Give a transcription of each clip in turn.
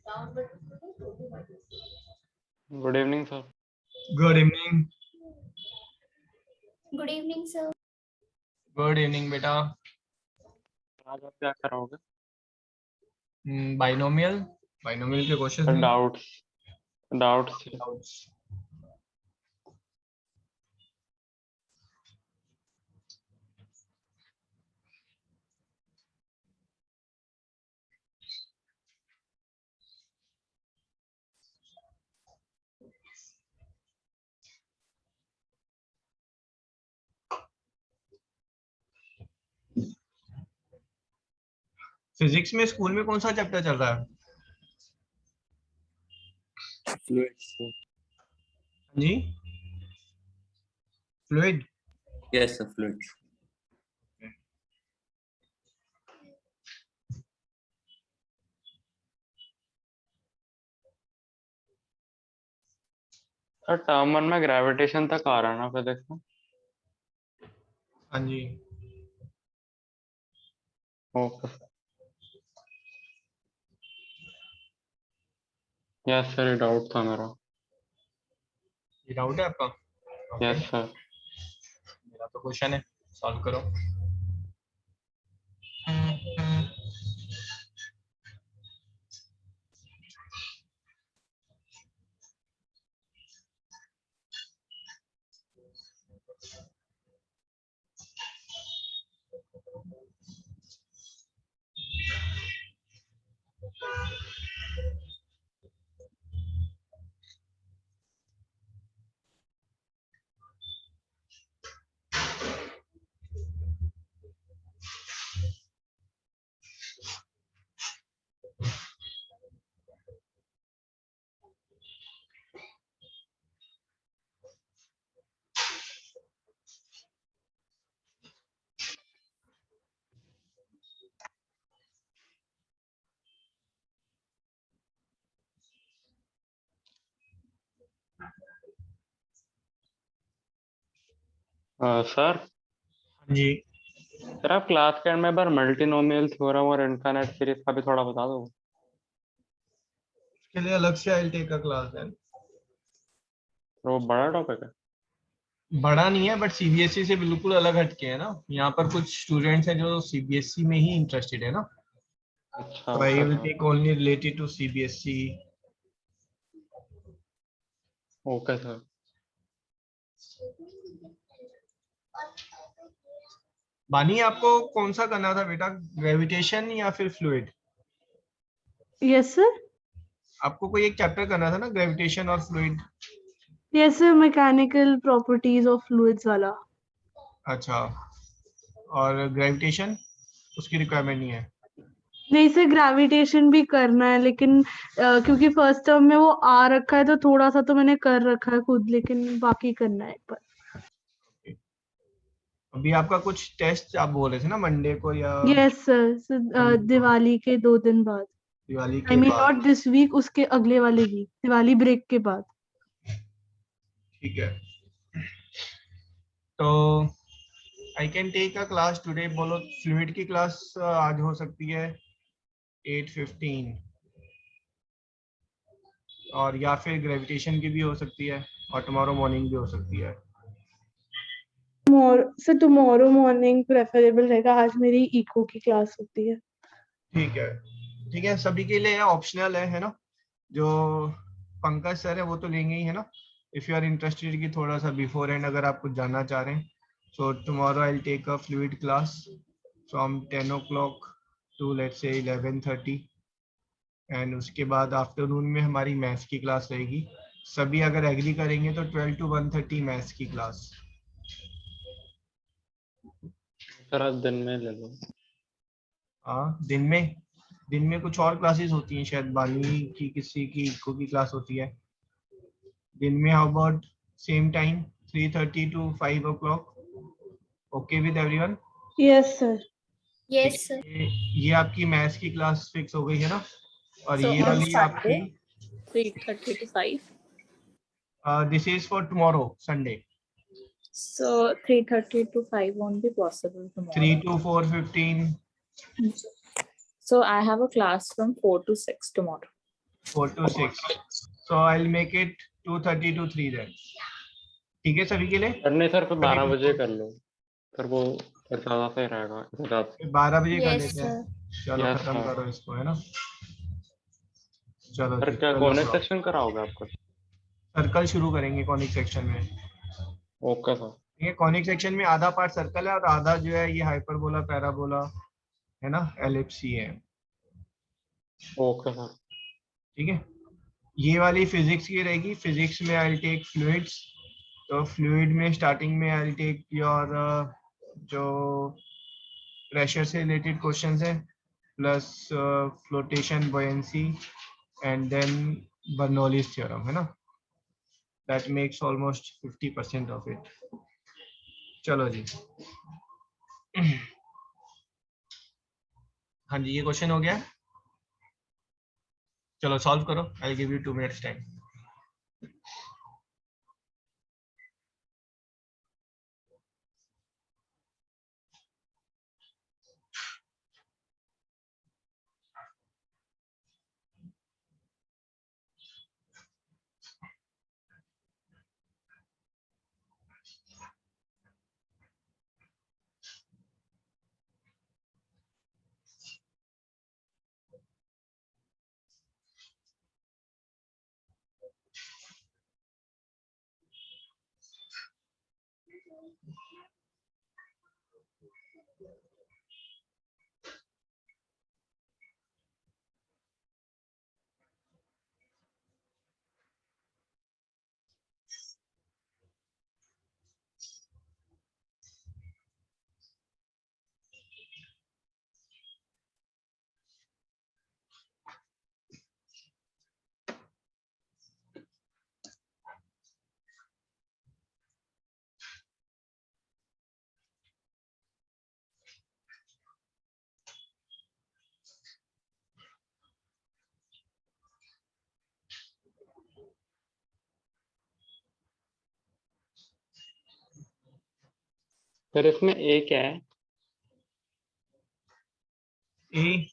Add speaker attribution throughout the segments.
Speaker 1: Good evening sir.
Speaker 2: Good evening.
Speaker 3: Good evening sir.
Speaker 2: Good evening बेटा।
Speaker 1: आज आप क्या कराओगे?
Speaker 2: बाइनोमियल बाइनोमियल के क्वेश्चन
Speaker 1: डाउट्स
Speaker 2: फिजिक्स में स्कूल में कौन सा चैप्टर चल रहा है?
Speaker 1: फ्लूइड्स।
Speaker 2: जी, fluid.
Speaker 4: Yes, sir, fluid.
Speaker 1: Sir term 1 में ग्रेविटेशन तक आ रहा है ना फिजिक्स में?
Speaker 2: हाँ जी।
Speaker 1: ओके यस सर, ये डाउट था मेरा।
Speaker 2: ये डाउट है आपका?
Speaker 1: Yes sir.
Speaker 2: मेरा तो क्वेश्चन है, सॉल्व करो।
Speaker 1: सर
Speaker 2: जी,
Speaker 1: सर आप क्लास के एंड में बार मल्टीनोमियल थ्योरम और इनफाइनाइट सीरीज का भी थोड़ा बता दो।
Speaker 2: इसके लिए अलग से आई टेक का क्लास है।
Speaker 1: वो बड़ा टॉपिक है।
Speaker 2: बड़ा नहीं है, बट सीबीएसई से बिल्कुल अलग हटके है ना। यहाँ पर कुछ स्टूडेंट्स हैं जो सीबीएसई में ही इंटरेस्टेड है ना,
Speaker 1: अच्छा
Speaker 2: तो I
Speaker 1: okay
Speaker 2: will
Speaker 1: sir.
Speaker 2: Take only related to CBSE.
Speaker 1: Okay sir.
Speaker 2: Bani, आपको कौन सा करना था बेटा, ग्रेविटेशन या फिर फ्लूइड?
Speaker 5: Yes sir.
Speaker 2: आपको कोई एक चैप्टर करना था ना, ग्रेविटेशन और fluid.
Speaker 5: Yes sir, mechanical properties of fluids वाला।
Speaker 2: अच्छा, और ग्रेविटेशन उसकी रिक्वायरमेंट नहीं है?
Speaker 5: नहीं सर, ग्रेविटेशन भी करना है, लेकिन क्योंकि फर्स्ट टर्म में वो आ रखा है तो थोड़ा सा तो मैंने कर रखा है खुद, लेकिन बाकी करना है पर।
Speaker 2: अभी आपका कुछ टेस्ट आप बोल रहे थे ना मंडे को या
Speaker 5: यस सर, दिवाली के 2 दिन बाद।
Speaker 2: दिवाली
Speaker 5: आई
Speaker 2: के
Speaker 5: मीन
Speaker 2: बाद?
Speaker 5: नॉट दिस वीक, उसके अगले वाले वीक, दिवाली ब्रेक के बाद।
Speaker 2: ठीक है, तो I can take a class today. बोलो, फ्लूइड की क्लास आज हो सकती है 8:15, और या फिर ग्रेविटेशन की भी हो सकती है, और टुमारो मॉर्निंग भी हो सकती है।
Speaker 5: सर टुमारो मॉर्निंग प्रेफरेबल रहेगा, आज मेरी इको की क्लास होती है।
Speaker 2: ठीक है, ठीक है, सभी के लिए ऑप्शनल है ना। जो पंकज सर है वो तो लेंगे ही है ना। इफ यू आर इंटरेस्टेड कि थोड़ा सा बिफोर एंड अगर आप कुछ जानना चाह रहे हैं, so tomorrow I will take a fluid class from 10 o'clock to let's say 11:30, and उसके बाद आफ्टरनून में हमारी मैथ्स की क्लास रहेगी। सभी अगर एग्री करेंगे तो 12 to 1:30 मैथ्स की क्लास।
Speaker 1: सर आज दिन में ले लो।
Speaker 2: हाँ, दिन में कुछ और क्लासेस होती हैं, शायद बानी की किसी की इको की क्लास होती है दिन में। How about same time 3:30 to 5 o'clock? Okay with everyone?
Speaker 5: Yes sir.
Speaker 3: Yes sir.
Speaker 2: ये आपकी मैथ्स की क्लास फिक्स हो गई है ना, और
Speaker 6: So
Speaker 2: ये
Speaker 6: on
Speaker 2: वाली आपकी
Speaker 6: Sunday, 3:30 to 5.
Speaker 2: This is for tomorrow Sunday.
Speaker 6: So 3:30 to 5 won't be possible
Speaker 2: 3
Speaker 6: tomorrow.
Speaker 2: to 4:15.
Speaker 6: So I have a class from 4 to 6 tomorrow.
Speaker 2: 4 to 6. So I'll make it 2:30 to 3 then. ठीक है सभी के लिए?
Speaker 1: Sir नहीं sir, फिर 12 बजे
Speaker 2: 2:30
Speaker 1: कर लो, फिर वो फिर ज्यादा सही रहेगा इधर रात।
Speaker 2: 12 बजे कर
Speaker 3: Yes,
Speaker 2: लेते हैं।
Speaker 3: sir.
Speaker 2: चलो
Speaker 1: Yes,
Speaker 2: खत्म
Speaker 1: sir.
Speaker 2: करो इसको, है ना? चलो
Speaker 1: सर
Speaker 2: जी,
Speaker 1: क्या
Speaker 2: चलो
Speaker 1: कॉनिक
Speaker 2: करो।
Speaker 1: सेक्शन कराओगे आपका?
Speaker 2: सर्कल शुरू करेंगे कॉनिक सेक्शन में।
Speaker 1: Okay sir.
Speaker 2: ठीक है, कॉनिक सेक्शन में आधा पार्ट सर्कल है और आधा जो है ये हाइपरबोला, पैराबोला, है ना, एलिप्स ही है।
Speaker 1: Okay sir.
Speaker 2: ठीक है, ये वाली फिजिक्स की रहेगी। फिजिक्स में आई टेक फ्लूइड्स। तो फ्लूइड में स्टार्टिंग में आई टेक योर जो प्रेशर से रिलेटेड क्वेश्चंस है, plus flotation, buoyancy, and then Bernoulli's theorem, है ना। That makes almost 50% of it. चलो जी। हाँ जी, ये क्वेश्चन हो गया। चलो सॉल्व करो, I give you 2 minutes time.
Speaker 1: फिर इसमें ए क्या है?
Speaker 2: ए,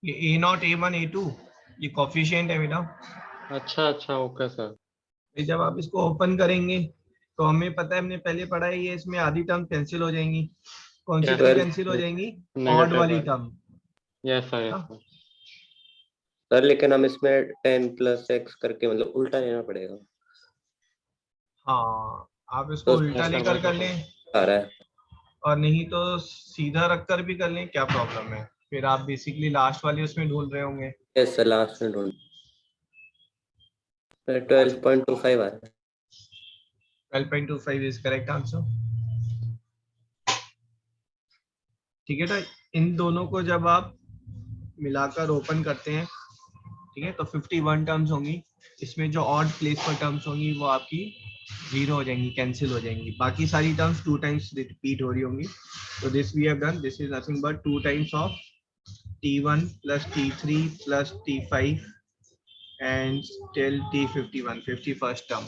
Speaker 2: ये A0, A1, A2 ये कोफिशिएंट है बेटा।
Speaker 1: अच्छा अच्छा, ओके सर।
Speaker 2: फिर जब आप इसको ओपन करेंगे तो हमें पता है, हमने पहले पढ़ा है, ये इसमें आधी टर्म कैंसिल हो जाएंगी। कौन सी
Speaker 1: Yes,
Speaker 2: टर्म
Speaker 1: sir.
Speaker 2: कैंसिल हो जाएंगी? ऑड
Speaker 1: नेगेटिव
Speaker 2: वाली
Speaker 1: है।
Speaker 2: Term.
Speaker 1: Yes sir, yes sir.
Speaker 4: Sir लेकिन हम इसमें 10+x करके मतलब उल्टा लेना पड़ेगा।
Speaker 2: हाँ, आप इसको
Speaker 4: तो
Speaker 2: उल्टा
Speaker 1: Yes, sir,
Speaker 2: लेकर
Speaker 1: वही
Speaker 2: कर
Speaker 1: तो
Speaker 2: लें,
Speaker 4: आ रहा है।
Speaker 2: और नहीं तो सीधा रखकर भी कर लें, क्या प्रॉब्लम है? फिर आप बेसिकली लास्ट वाली उसमें ढूंढ रहे होंगे।
Speaker 4: यस सर, लास्ट में ढूंढ। 12.25 आ रहा है।
Speaker 2: 12.25 इज करेक्ट आंसर। ठीक है, तो इन दोनों को जब आप मिलाकर ओपन करते हैं, ठीक है, तो 51 टर्म्स होंगी। इसमें जो ऑड प्लेस पर टर्म्स होंगी वो आपकी 0 हो जाएंगी, कैंसिल हो जाएंगी। बाकी सारी टर्म्स 2 टाइम्स रिपीट हो रही होंगी। तो this we have done, this is nothing but 2 times of T1 plus T3 plus T5 and till T51, 51st term,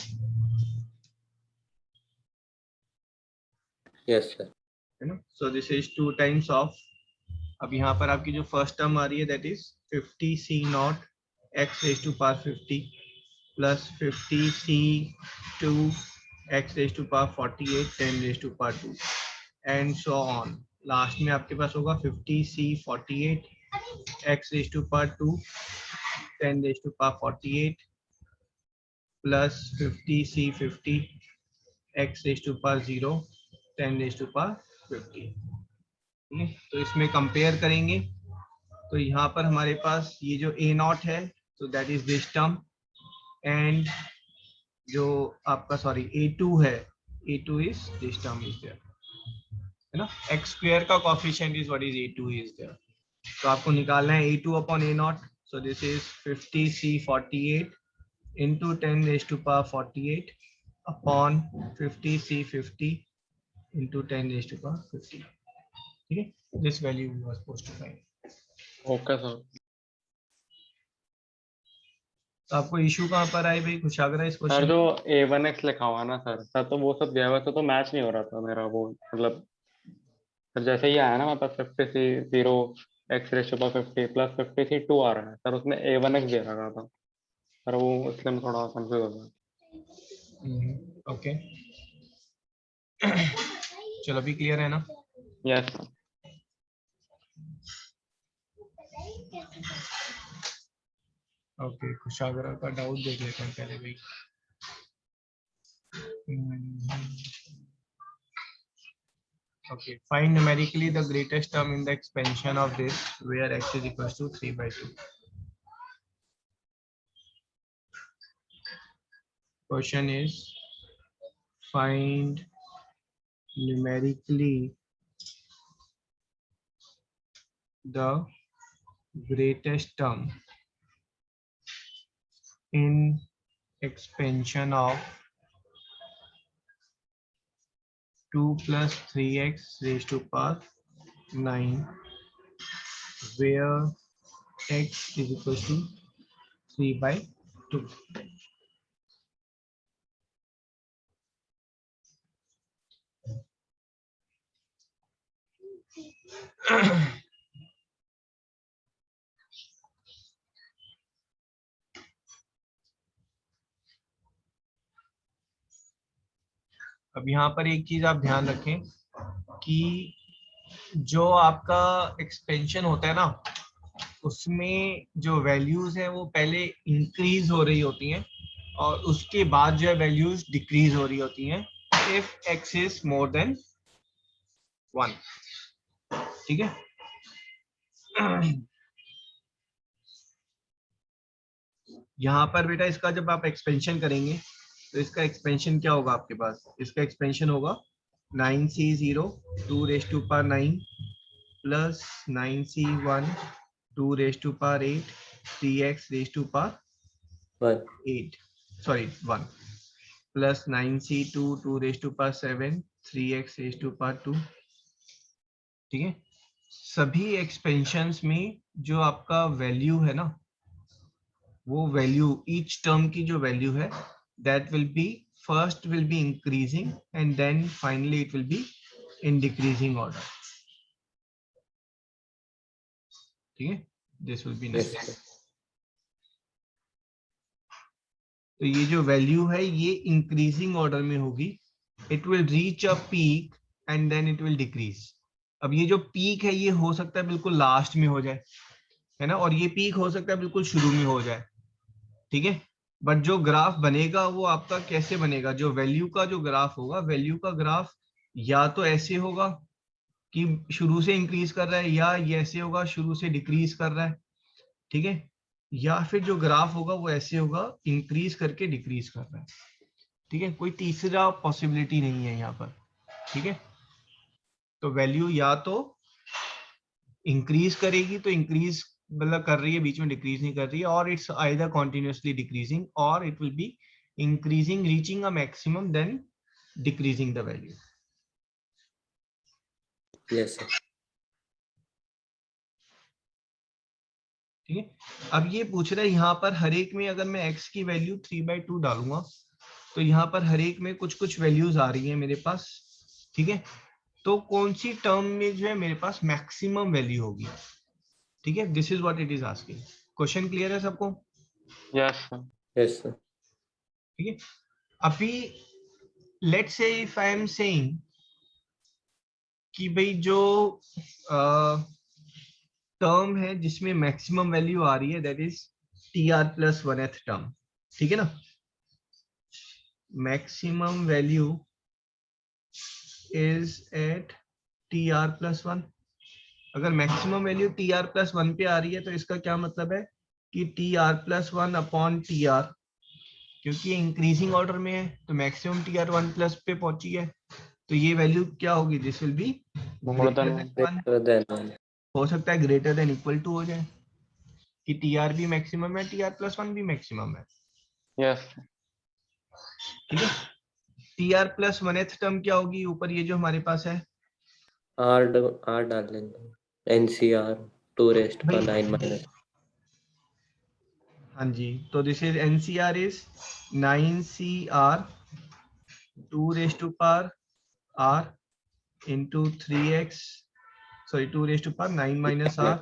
Speaker 4: yes sir.
Speaker 2: है ना। So this is 2 times of, अब यहाँ पर आपकी जो फर्स्ट टर्म आ रही है that is 50C0 x raised to power 50 plus 50C2 x raised to power 48 10 raised to power 2 and so on. Last में आपके पास होगा 50C48 x raised to power 2 10 raised to power 48 plus 50C50 x raised to power 0 10 raised to power 50। ठीक है, तो इसमें compare करेंगे तो यहाँ पर हमारे पास ये जो A0 है, तो that is this term, and जो आपका सॉरी A2 है, A2 is this term is there, है ना। x स्क्वायर का coefficient is what is A2 is there. तो आपको निकालना है A2 upon A0। So this is 50C48 into 10 raised to power 48 upon 50C50 into 10 raised to power 50। ठीक है, this value we were supposed to find।
Speaker 1: Okay sir.
Speaker 2: तो आपको issue कहाँ पर आए भाई, कुछ लग रहा है इस
Speaker 1: सर
Speaker 2: क्वेश्चन?
Speaker 1: जो A1x लिखा हुआ है ना सर तो वो सब गया हुआ तो मैच नहीं हो रहा था मेरा वो, मतलब सर जैसे ही आया ना वहाँ पर 50C0 x रेशो पर 50 प्लस 50C2 आ रहा है सर, उसमें A1x दे रखा था। पर वो इसलिए मैं थोड़ा कंफ्यूज हो गया।
Speaker 2: ओके चलो अभी क्लियर है ना?
Speaker 1: यस
Speaker 2: ओके कुशाग्र का डाउट देख लेते हैं पहले भाई। Okay, find numerically the greatest term in the expansion of this where x is equals to 3/2. Question is find numerically the greatest term in expansion of 2 plus 3x raised to power 9 where x is equals to 3/2. अब यहाँ पर एक चीज आप ध्यान रखें कि जो आपका एक्सपेंशन होता है ना उसमें जो वैल्यूज है वो पहले इंक्रीज हो रही होती हैं और उसके बाद जो है वैल्यूज डिक्रीज हो रही होती हैं if x is more than 1। ठीक है यहाँ पर बेटा इसका जब आप एक्सपेंशन करेंगे तो इसका एक्सपेंशन क्या होगा आपके पास? इसका एक्सपेंशन होगा 9c0 2 raised to power 9 plus 9c1 2 raised to power 8 3x raised to power 8 sorry 1 plus 9c2 2 raised to power 7 3x raised to power 2। ठीक है सभी एक्सपेंशंस में जो आपका वैल्यू है ना वो वैल्यू ईच टर्म की जो वैल्यू है that will be first will be increasing and then finally it will be in decreasing order। ठीक है this will be next।
Speaker 4: Yes,
Speaker 2: तो ये जो वैल्यू है ये इंक्रीजिंग ऑर्डर में होगी। It will reach a peak and then it will decrease. अब ये जो पीक है ये हो सकता है बिल्कुल लास्ट में हो जाए है ना और ये पीक हो सकता है बिल्कुल शुरू में हो जाए। ठीक है बट जो ग्राफ बनेगा वो आपका कैसे बनेगा? जो वैल्यू का जो ग्राफ होगा वैल्यू का ग्राफ या तो ऐसे होगा कि शुरू से इंक्रीज कर रहा है या ये ऐसे होगा शुरू से डिक्रीज कर रहा है। ठीक है या फिर जो ग्राफ होगा वो ऐसे होगा इंक्रीज करके डिक्रीज कर रहा है। ठीक है कोई तीसरा पॉसिबिलिटी नहीं है यहाँ पर। ठीक है तो वैल्यू या तो इंक्रीज करेगी तो इंक्रीज मतलब कर रही है बीच में डिक्रीज नहीं कर रही है और इट्स आइदर कॉन्टिन्यूसली डिक्रीजिंग और it will be increasing reaching a maximum then decreasing the value.
Speaker 4: yes sir.
Speaker 2: ठीक है अब ये पूछ रहा है यहाँ पर हर एक में अगर मैं x की वैल्यू 3/2 डालूंगा तो यहाँ पर हर एक में कुछ कुछ वैल्यूज आ रही है मेरे पास। ठीक है तो कौन सी टर्म में जो है मेरे पास मैक्सिमम वैल्यू होगी? ठीक है this is what it is asking. Question clear है सबको?
Speaker 1: Yes
Speaker 4: Yes sir.
Speaker 2: ठीक है अभी let's say if I am saying कि भाई जो टर्म है जिसमें मैक्सिमम वैल्यू आ रही है दैट इज tr+1th टर्म। ठीक है ना maximum value is eight tr+1। अगर मैक्सिमम वैल्यू tr+1 पे आ रही है तो इसका क्या मतलब है कि tr+1 अपॉन tr क्योंकि इंक्रीजिंग ऑर्डर में है तो मैक्सिमम tr1+ पे पहुंची है तो ये वैल्यू क्या होगी? This will be
Speaker 1: More than
Speaker 4: Greater than 1.
Speaker 2: हो सकता है ग्रेटर देन इक्वल टू हो जाए कि tr भी मैक्सिमम है tr+1 भी मैक्सिमम है।
Speaker 1: यस
Speaker 2: ठीक है tr+1th टर्म क्या होगी? ऊपर ये जो हमारे पास है
Speaker 4: R डाल लेंगे NCR 2 raised to 9 minus।
Speaker 2: हाँ जी तो this is NCR is 9CR 2 raised to power R into 3x sorry 2 raised to power 9 minus R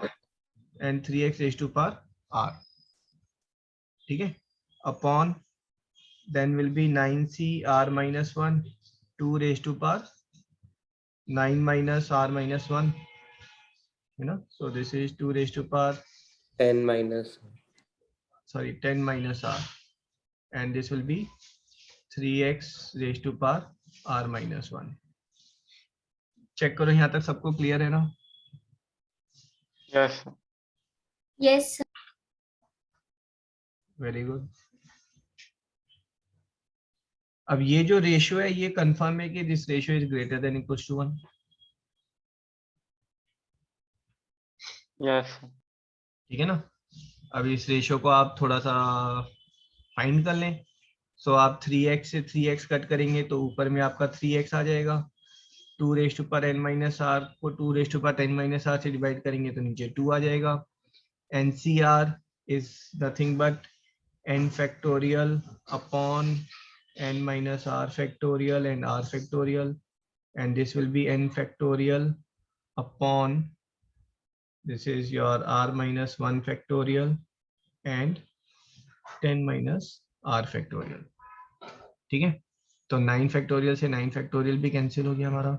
Speaker 2: and 3x raised to power R। ठीक है upon, then will be 9c r minus 1, 2 raised to power 9 minus r minus 1, so this is 2 raised to power
Speaker 4: 10 minus
Speaker 2: 10 minus r, and this will be 3x raised to power r minus 1. Check करो यहाँ तक सबको clear है ना?
Speaker 1: Yes sir.
Speaker 3: Yes, sir.
Speaker 2: Very good. अब ये जो ratio है ये कंफर्म है कि this ratio is greater than equals to 1.
Speaker 1: Yes.
Speaker 2: ठीक है ना? अब इस रेशियो को आप थोड़ा सा फाइंड कर लें. सो आप 3x से 3x कट करेंगे तो ऊपर में आपका 3x आ जाएगा. 2 raise to power n minus r को 2 raise to power 10 minus r से डिवाइड करेंगे तो नीचे 2 आ जाएगा. NCR is nothing but n factorial upon n minus r factorial and r factorial, and this will be n factorial upon, this is your r minus 1 factorial and 10 minus r factorial. ठीक है, तो 9 factorial से 9 factorial भी cancel हो गया हमारा,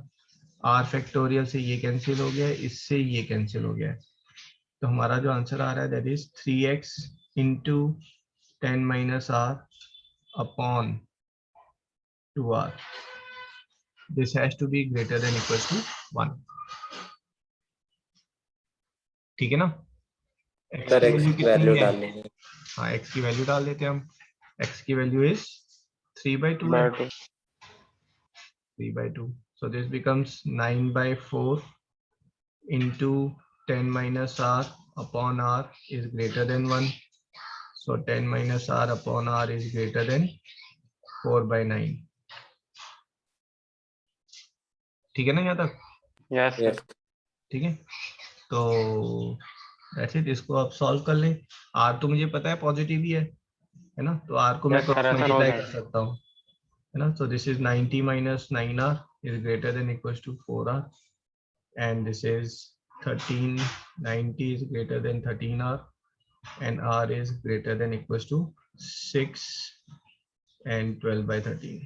Speaker 2: r factorial से ये कैंसिल हो गया, इससे ये कैंसिल हो गया. तो हमारा जो आंसर आ रहा है that is 3x into 10 minus r upon 2r. This has to be greater than equals to 1. ठीक है ना? x
Speaker 4: सर
Speaker 2: की
Speaker 4: x
Speaker 2: वैल्यू
Speaker 4: की
Speaker 2: कितनी
Speaker 4: वैल्यू
Speaker 2: है?
Speaker 4: डालनी है.
Speaker 2: हाँ, x की वैल्यू डाल देते हैं हम. x की वैल्यू इज 3/2 है. 3/2. So this becomes 9/4 into 10 minus r upon r is greater than 1. So 10 minus r upon r is greater than 4/9. ठीक है ना यहाँ तक?
Speaker 1: Yes
Speaker 4: Yes.
Speaker 1: सर.
Speaker 2: ठीक है, तो that's it. इसको आप सॉल्व कर लें. r तो मुझे पता है पॉजिटिव ही है ना, तो r को मैं
Speaker 1: Yes,
Speaker 2: क्रॉस
Speaker 1: sir, ऐसा हो
Speaker 2: मल्टीप्लाई कर
Speaker 1: जाएगा.
Speaker 2: सकता हूँ, है ना. So this is 90 minus 9r is greater than equals to 4r, and this is 13, 90 is greater than 13r, and r is greater than equals to 6 and 12/13,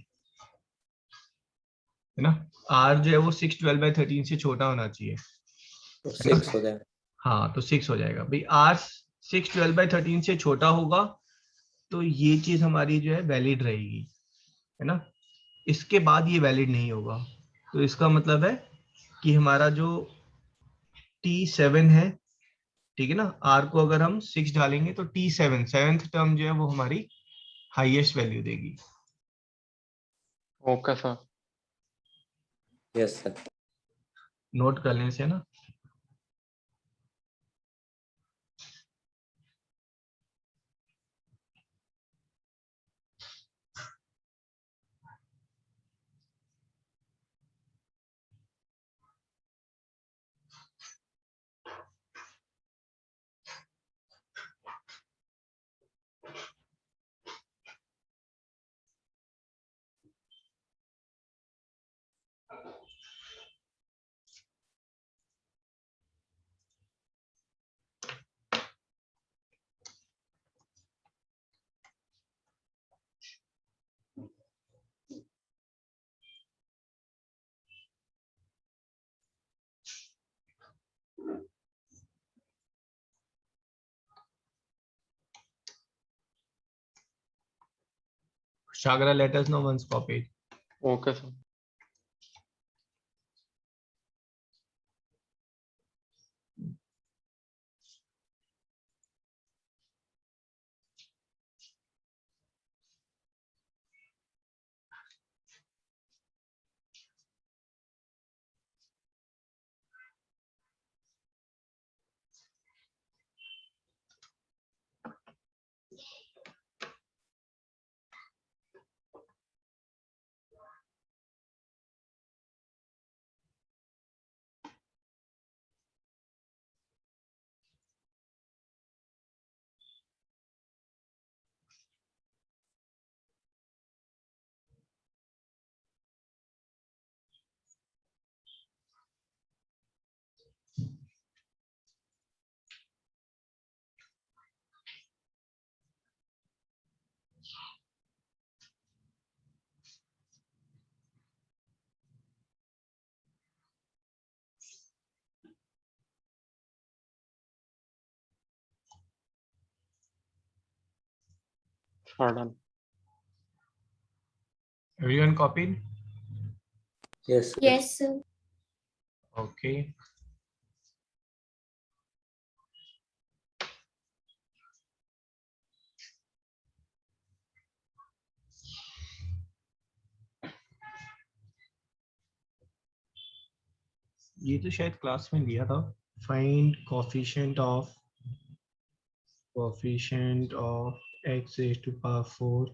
Speaker 2: है ना. r जो है वो 6 12/13 से छोटा होना चाहिए.
Speaker 4: तो 6 हो जाएगा.
Speaker 2: हाँ, तो 6 हो जाएगा भाई. r 6 12/13 से छोटा होगा तो ये चीज हमारी जो है वैलिड रहेगी, है ना. इसके बाद ये वैलिड नहीं होगा, तो इसका मतलब है कि हमारा जो T7 है, ठीक है ना, r को अगर हम 6 डालेंगे तो T7 सेवेंथ टर्म जो है वो हमारी हाईएस्ट वैल्यू देगी.
Speaker 1: Okay sir.
Speaker 4: Yes sir.
Speaker 2: Note कर लें से ना. Shagra, let us know once copied.
Speaker 1: Okay sir. Pardon.
Speaker 2: Everyone copied?
Speaker 4: Yes, sir.
Speaker 3: Yes, sir.
Speaker 2: Okay. ये तो शायद क्लास में लिया था. Find coefficient of x raised to power 4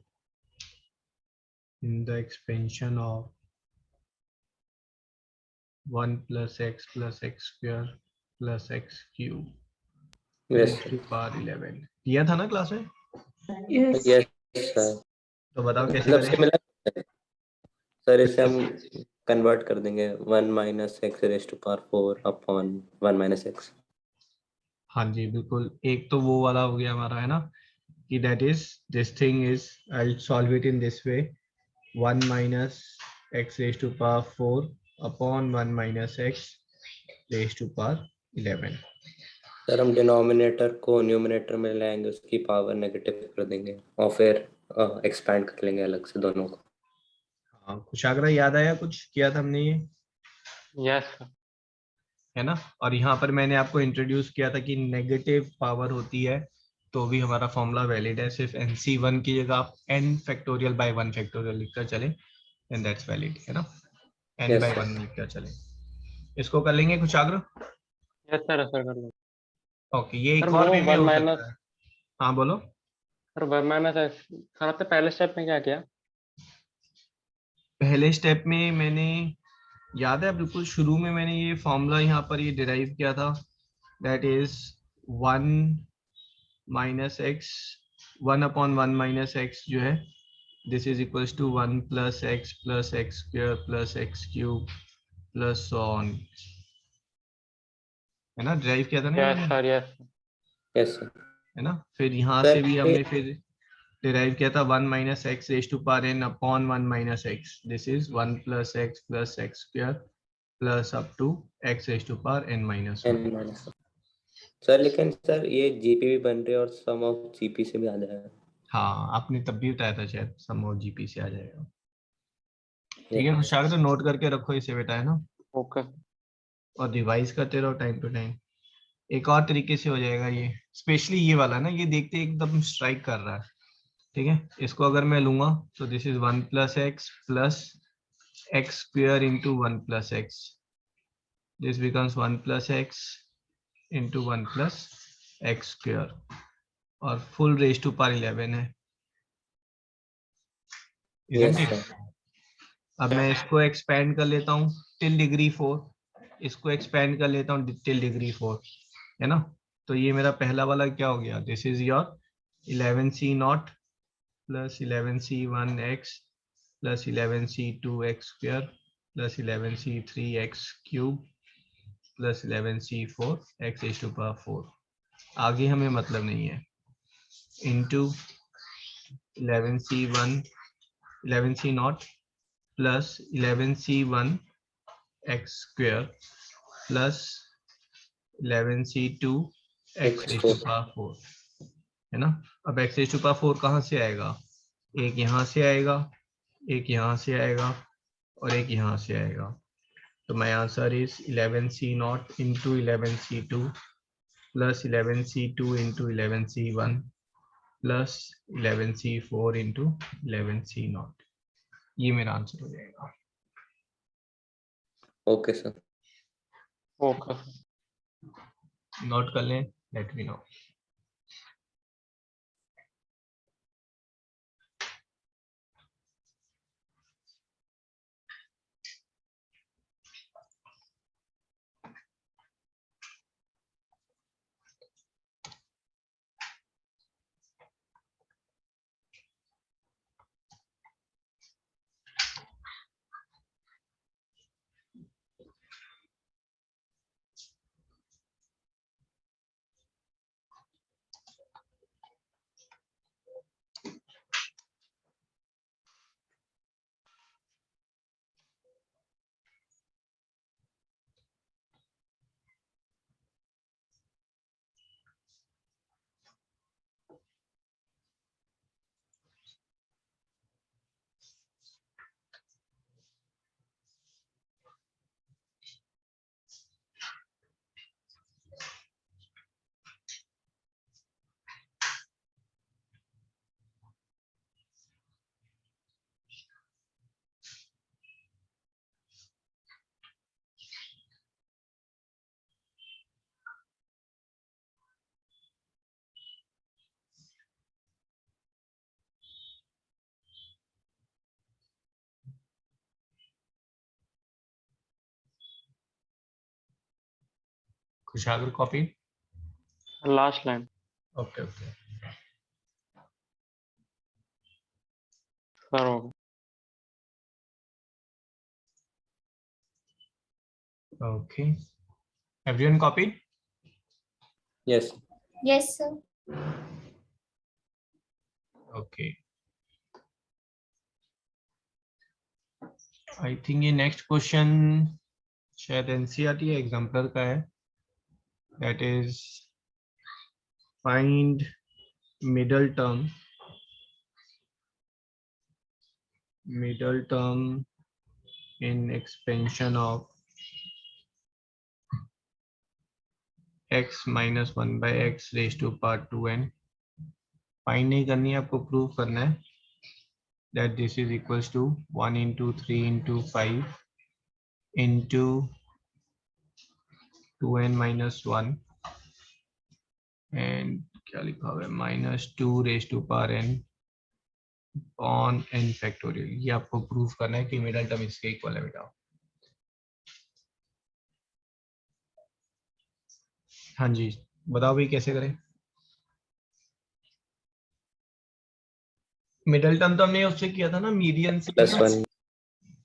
Speaker 2: in the expansion of 1 plus x square plus x cube
Speaker 4: Yes,
Speaker 2: raised
Speaker 4: sir.
Speaker 2: to power 11. दिया था ना class में?
Speaker 5: Yes.
Speaker 4: Yes, sir.
Speaker 2: तो बताओ कैसे
Speaker 4: मतलब
Speaker 2: करें?
Speaker 4: सिमिलर है सर, इसे हम कन्वर्ट कर देंगे 1 minus x raise to power 4 upon 1 minus x.
Speaker 2: हाँ जी बिल्कुल. एक तो वो वाला हो गया हमारा, है ना, कि that is this thing is I'll solve it in this way. 1 minus x raised to power 4 upon 1 minus x raised to power 11.
Speaker 4: Sir हम डिनोमिनेटर को न्यूमरेटर में लाएंगे, उसकी पावर नेगेटिव कर देंगे और फिर एक्सपैंड कर लेंगे अलग से दोनों को.
Speaker 2: हाँ, कुशाग्र याद आया कुछ किया था हमने ये,
Speaker 1: Yes, sir.
Speaker 2: है ना? और यहाँ पर मैंने आपको इंट्रोड्यूस किया था कि नेगेटिव पावर होती है तो भी हमारा फॉर्मूला वैलिड है. सिर्फ nc1 की जगह आप n फैक्टोरियल बाय 1 फैक्टोरियल लिखकर चले एंड दैट्स वैलिड, है ना? n
Speaker 4: Yes,
Speaker 2: bye
Speaker 4: sir.
Speaker 2: 1 लिखकर चले. इसको कर लेंगे कुशाग्र?
Speaker 1: Yes, sir. ऐसा कर लो.
Speaker 2: ओके. ये एक
Speaker 1: सर
Speaker 2: और
Speaker 1: वो
Speaker 2: वे में
Speaker 1: 1
Speaker 2: हो
Speaker 1: माइनस,
Speaker 2: सकता है. हाँ बोलो.
Speaker 1: सर 1 माइनस एक्स, सर आपने पहले स्टेप में क्या किया?
Speaker 2: पहले स्टेप में मैंने, याद है बिल्कुल शुरू में मैंने ये फॉर्मूला यहाँ पर ये डिराइव किया था. That is 1 minus x 1 upon 1 minus x जो है this is equals to 1 plus x square plus x cube plus so on, है ना? डिराइव किया था ना ये
Speaker 1: यस
Speaker 2: मैंने,
Speaker 1: सर, यस.
Speaker 4: Yes, sir.
Speaker 2: है ना? फिर यहाँ
Speaker 4: सर
Speaker 2: से भी हमने फिर डिराइव किया था 1 minus x raise to power n upon 1 minus x. This is 1 plus x square plus up to x raise to power n minus 1.
Speaker 4: n minus. Sir लेकिन सर ये जीपी भी बन रही है और सम ऑफ जीपी से भी आ जाएगा.
Speaker 2: हाँ आपने तब भी बताया था शायद सम ऑफ जीपी से आ जाएगा. ठीक है
Speaker 4: Yes.
Speaker 2: खुशाग, तो नोट करके रखो इसे बेटा, है ना?
Speaker 1: ओके.
Speaker 2: और रिवाइज करते रहो टाइम टू टाइम. एक और तरीके से हो जाएगा ये, स्पेशली ये वाला ना, ये देखते एकदम स्ट्राइक कर रहा है. ठीक है, इसको अगर मैं लूंगा तो this is 1 plus x square into 1 plus x. This becomes 1 plus x into 1 plus x square और फुल रेज टू पावर 11 है.
Speaker 4: Yes,
Speaker 2: Isn't it?
Speaker 4: sir.
Speaker 2: अब मैं इसको एक्सपेंड कर लेता हूँ टिल डिग्री 4, इसको एक्सपेंड कर लेता हूँ टिल डिग्री 4, है ना? तो ये मेरा पहला वाला क्या हो गया? This is your 11c nought plus 11c1x plus 11c2x square plus 11c3x cube plus 11c4x raise to power 4. आगे हमें मतलब नहीं है. Into 11c nought plus 11c1 x square plus 11c2 x raise to power 4, है ना? अब x raise to power 4 कहाँ से आएगा? एक यहाँ से आएगा, एक यहाँ से आएगा और एक यहाँ से आएगा. तो my answer is 11c not into 11c2 plus 11c2 into 11c1 plus 11c4 into 11c not. ये मेरा आंसर हो जाएगा.
Speaker 4: Okay sir.
Speaker 1: ओके.
Speaker 2: नोट कर लें, लेट मी नो. खुशागर copy?
Speaker 1: Last line
Speaker 2: okay okay
Speaker 1: sir हो
Speaker 2: okay, everyone copied?
Speaker 4: Yes.
Speaker 3: Yes, sir.
Speaker 2: Okay, I think ये next question शायद एनसीईआरटी या एग्जाम्पलर का है. That is find middle term in expansion of x minus 1 by x raised to power 2n. Find नहीं करनी है, आपको प्रूव करना है that this is equals to 1 into 3 into 5 into 2n minus 1 and क्या लिखा हुआ है minus 2 raised to power n on n factorial. ये आपको प्रूव करना है कि मिडल टर्म इसके इक्वल है बेटा. हाँ जी, बताओ भाई कैसे करें. मिडल टर्म तो हमने उससे किया था ना, मीडियन से.
Speaker 4: +1.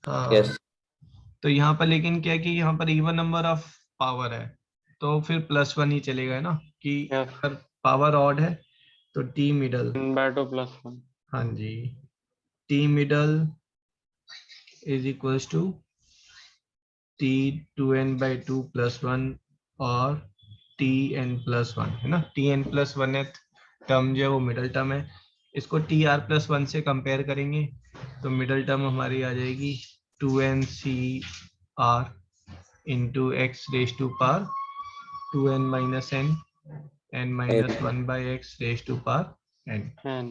Speaker 2: हाँ.
Speaker 4: Yes.
Speaker 2: तो यहाँ पर लेकिन क्या है कि यहाँ पर इवन नंबर ऑफ पावर है तो फिर +1 ही चलेगा, है ना, कि
Speaker 1: Yes.
Speaker 2: अगर पावर ऑड है तो टी मिडल.
Speaker 1: n/2 +1
Speaker 2: हाँ जी, T middle is equals to t2n/2 +1 और tn+1, है ना. tn+1 टर्म जो है वो मिडल टर्म है. इसको tr+1 से कंपेयर करेंगे तो मिडल टर्म हमारी आ जाएगी 2ncr into x raised to power 2n minus n minus 1 by x raised to power n,
Speaker 1: n.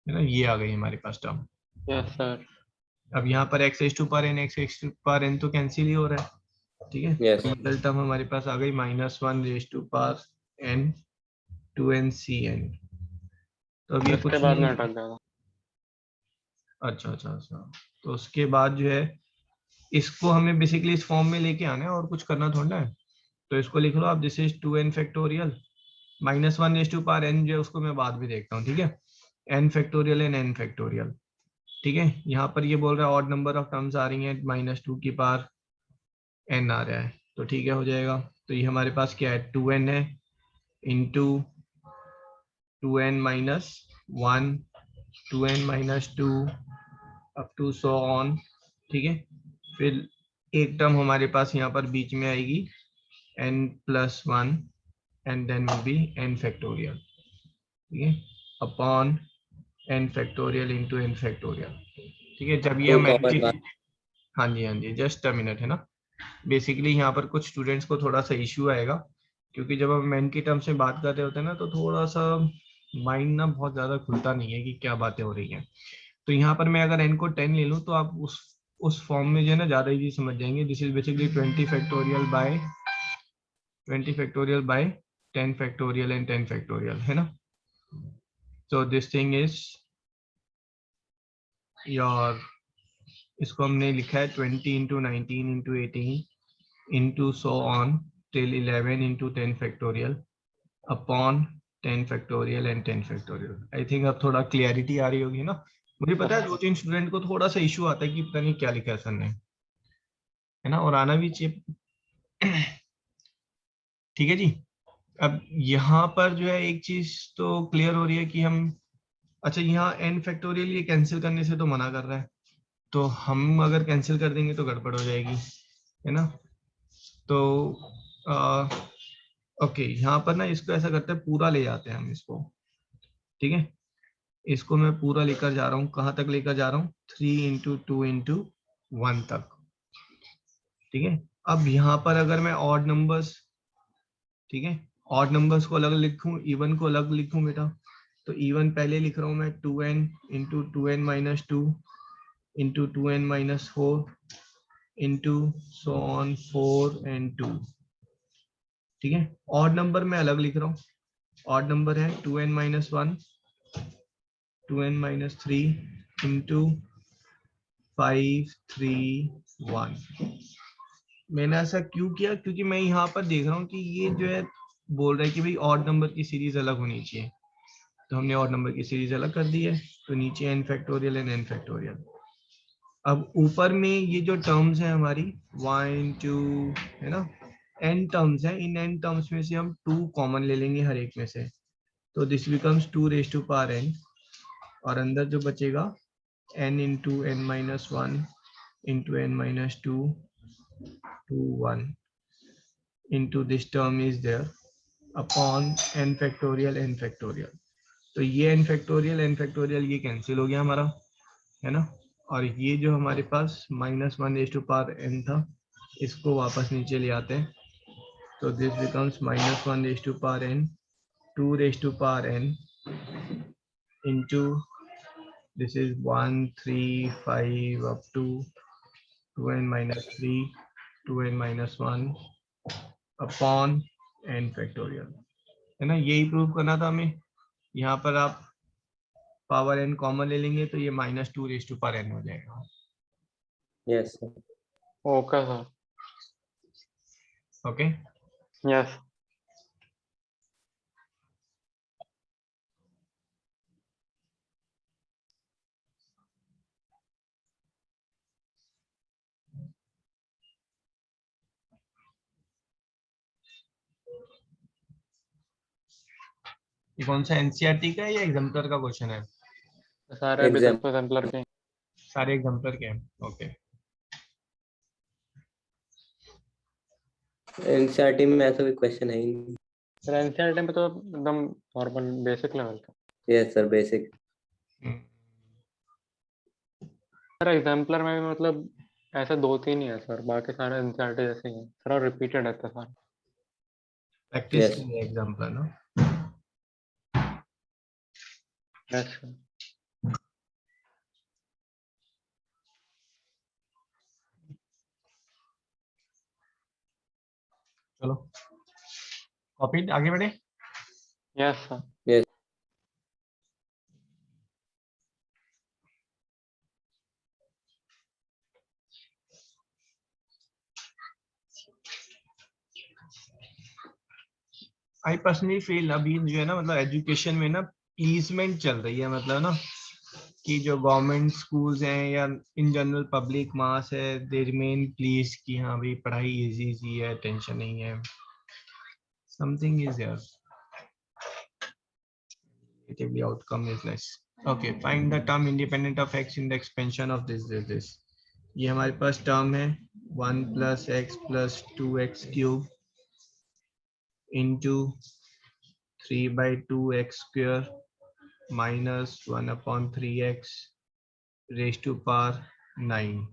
Speaker 2: है ना. ये आ गई हमारे पास टर्म.
Speaker 1: Yes sir.
Speaker 2: अब यहाँ पर x raised to power n x raised to power n तो कैंसिल ही हो रहा है, ठीक है.
Speaker 4: Yes.
Speaker 2: मिडल टर्म हमारे पास आ गई -1 raised to power n 2ncn. तो अब ये कुछ
Speaker 1: इसके बाद में
Speaker 2: नहीं.
Speaker 1: अटक गया था.
Speaker 2: अच्छा, तो उसके बाद जो है इसको हमें बेसिकली इस फॉर्म में लेके आना है और कुछ करना थोड़ा है. तो इसको लिख लो आप, this is 2n factorial -1 raise to power n जो है उसको मैं बाद में देखता हूँ, ठीक है. n factorial and n factorial, ठीक है. यहाँ पर ये बोल रहा है ऑड नंबर ऑफ टर्म्स आ रही हैं, -2 की पावर n आ रहा है, तो ठीक है, हो जाएगा. तो ये हमारे पास क्या है, 2n है into 2n minus 1 2n minus 2 up to so on, ठीक है. फिर एक टर्म हमारे पास यहाँ पर बीच में आएगी n+1 and then will be n factorial, ठीक है, upon n factorial into n factorial, ठीक है. जब ये हम हाँ जी जस्ट अ मिनट, है ना. बेसिकली यहाँ पर कुछ स्टूडेंट्स को थोड़ा सा इश्यू आएगा क्योंकि जब हम n की टर्म से बात कर रहे होते हैं ना तो थोड़ा सा माइंड ना बहुत ज्यादा खुलता नहीं है कि क्या बातें हो रही हैं. तो यहाँ पर मैं अगर n को 10 ले लूँ तो आप उस फॉर्म में जो है ना ज्यादा इजी समझ जाएंगे. This is basically 20 factorial by 10 factorial and 10 factorial, है ना. So this thing is your, इसको हमने लिखा है 20 into 19 into 18 into so on till 11 into 10 factorial upon 10 factorial and 10 factorial. I think अब थोड़ा क्लियरिटी आ रही होगी ना. मुझे पता है 2-3 स्टूडेंट को थोड़ा सा इशू आता है कि पता नहीं क्या लिखा है सर ने, है ना, और आना भी चाहिए. ठीक है जी. अब यहाँ पर जो है एक चीज तो क्लियर हो रही है कि हम, अच्छा यहाँ n फैक्टोरियल ये कैंसिल करने से तो मना कर रहा है, तो हम अगर कैंसिल कर देंगे तो गड़बड़ हो जाएगी, है ना. तो ओके, यहाँ पर ना इसको ऐसा करते हैं, पूरा ले जाते हैं हम इसको, ठीक है. इसको मैं पूरा लेकर जा रहा हूँ, कहाँ तक लेकर जा रहा हूँ, 3 इंटू 2 इंटू 1 तक, ठीक है. अब यहाँ पर अगर मैं ऑड नंबर्स, ठीक है, ऑड नंबर्स को अलग लिखूं, इवन को अलग लिखूं बेटा, तो इवन पहले लिख रहा हूँ मैं 2n into 2n minus 2 into 2n minus 4 into so on 4 and 2, ठीक है. ऑड नंबर मैं अलग लिख रहा हूँ, ऑड नंबर है 2n minus 1 2n minus 3 into 5 3 1, मैंने ऐसा क्यों किया, क्योंकि मैं यहाँ पर देख रहा हूँ कि ये जो है बोल रहा है कि भाई ऑड नंबर की सीरीज अलग होनी चाहिए, तो हमने ऑड नंबर की सीरीज अलग कर दी है, तो नीचे n factorial and n factorial. अब ऊपर में ये जो टर्म्स हैं हमारी 1 2 है ना, n टर्म्स हैं, इन n टर्म्स में से हम 2 कॉमन ले लेंगे हर एक में से, तो this becomes 2 raise to power n, और अंदर जो बचेगा n into n minus 1 into n minus 2 to 1 into this term is there upon n factorial n factorial। तो ये n factorial ये कैंसिल हो गया हमारा, है ना, और ये जो हमारे पास -1 रेज टू पावर n था, इसको वापस नीचे ले आते हैं, तो this becomes -1 raise to power n 2 raise to power n into this is 1 3 5 up to 2n minus 3 2n minus 1 upon n factorial, है ना, यही प्रूव करना था हमें। यहाँ पर आप पावर n कॉमन ले लेंगे तो ये -2 रेज टू पावर n हो जाएगा।
Speaker 4: Yes sir.
Speaker 1: Okay sir.
Speaker 2: Okay,
Speaker 1: yes.
Speaker 2: ये कौन सा एनसीईआरटी का है या एग्जाम्पलर का क्वेश्चन है?
Speaker 1: सारे अभी तक तो एग्जाम्पलर के हैं।
Speaker 2: सारे एग्जाम्पलर के हैं, ओके।
Speaker 4: एनसीईआरटी में ऐसा कोई क्वेश्चन है ही नहीं।
Speaker 1: सर एनसीईआरटी में तो एकदम नॉर्मल बेसिक लेवल का।
Speaker 4: Yes sir, basic.
Speaker 1: Sir exemplar में भी मतलब ऐसे 2-3 ही है सर, बाकी सारे एनसीईआरटी जैसे ही हैं सर, और रिपीटेड है सर।
Speaker 2: Practice
Speaker 4: Yes.
Speaker 2: के लिए एग्जाम्पलर ना।
Speaker 1: Yes sir.
Speaker 2: चलो कॉपी आगे बढ़े।
Speaker 1: Yes sir.
Speaker 4: Yes.
Speaker 2: I personally feel अभी जो है ना, मतलब एजुकेशन में ना प्लीजमेंट चल रही है, मतलब ना कि जो गवर्नमेंट स्कूल्स हैं या इन जनरल पब्लिक मास है, दे रिमेन प्लीज कि हाँ भाई पढ़ाई इजी इजी है, टेंशन नहीं है, something is there, relatively outcome is less। okay, find the term independent of x in the expansion of this। ये हमारे पास टर्म है 1 + x + 2x cube into 3/2x² -1/3x raised to power 9।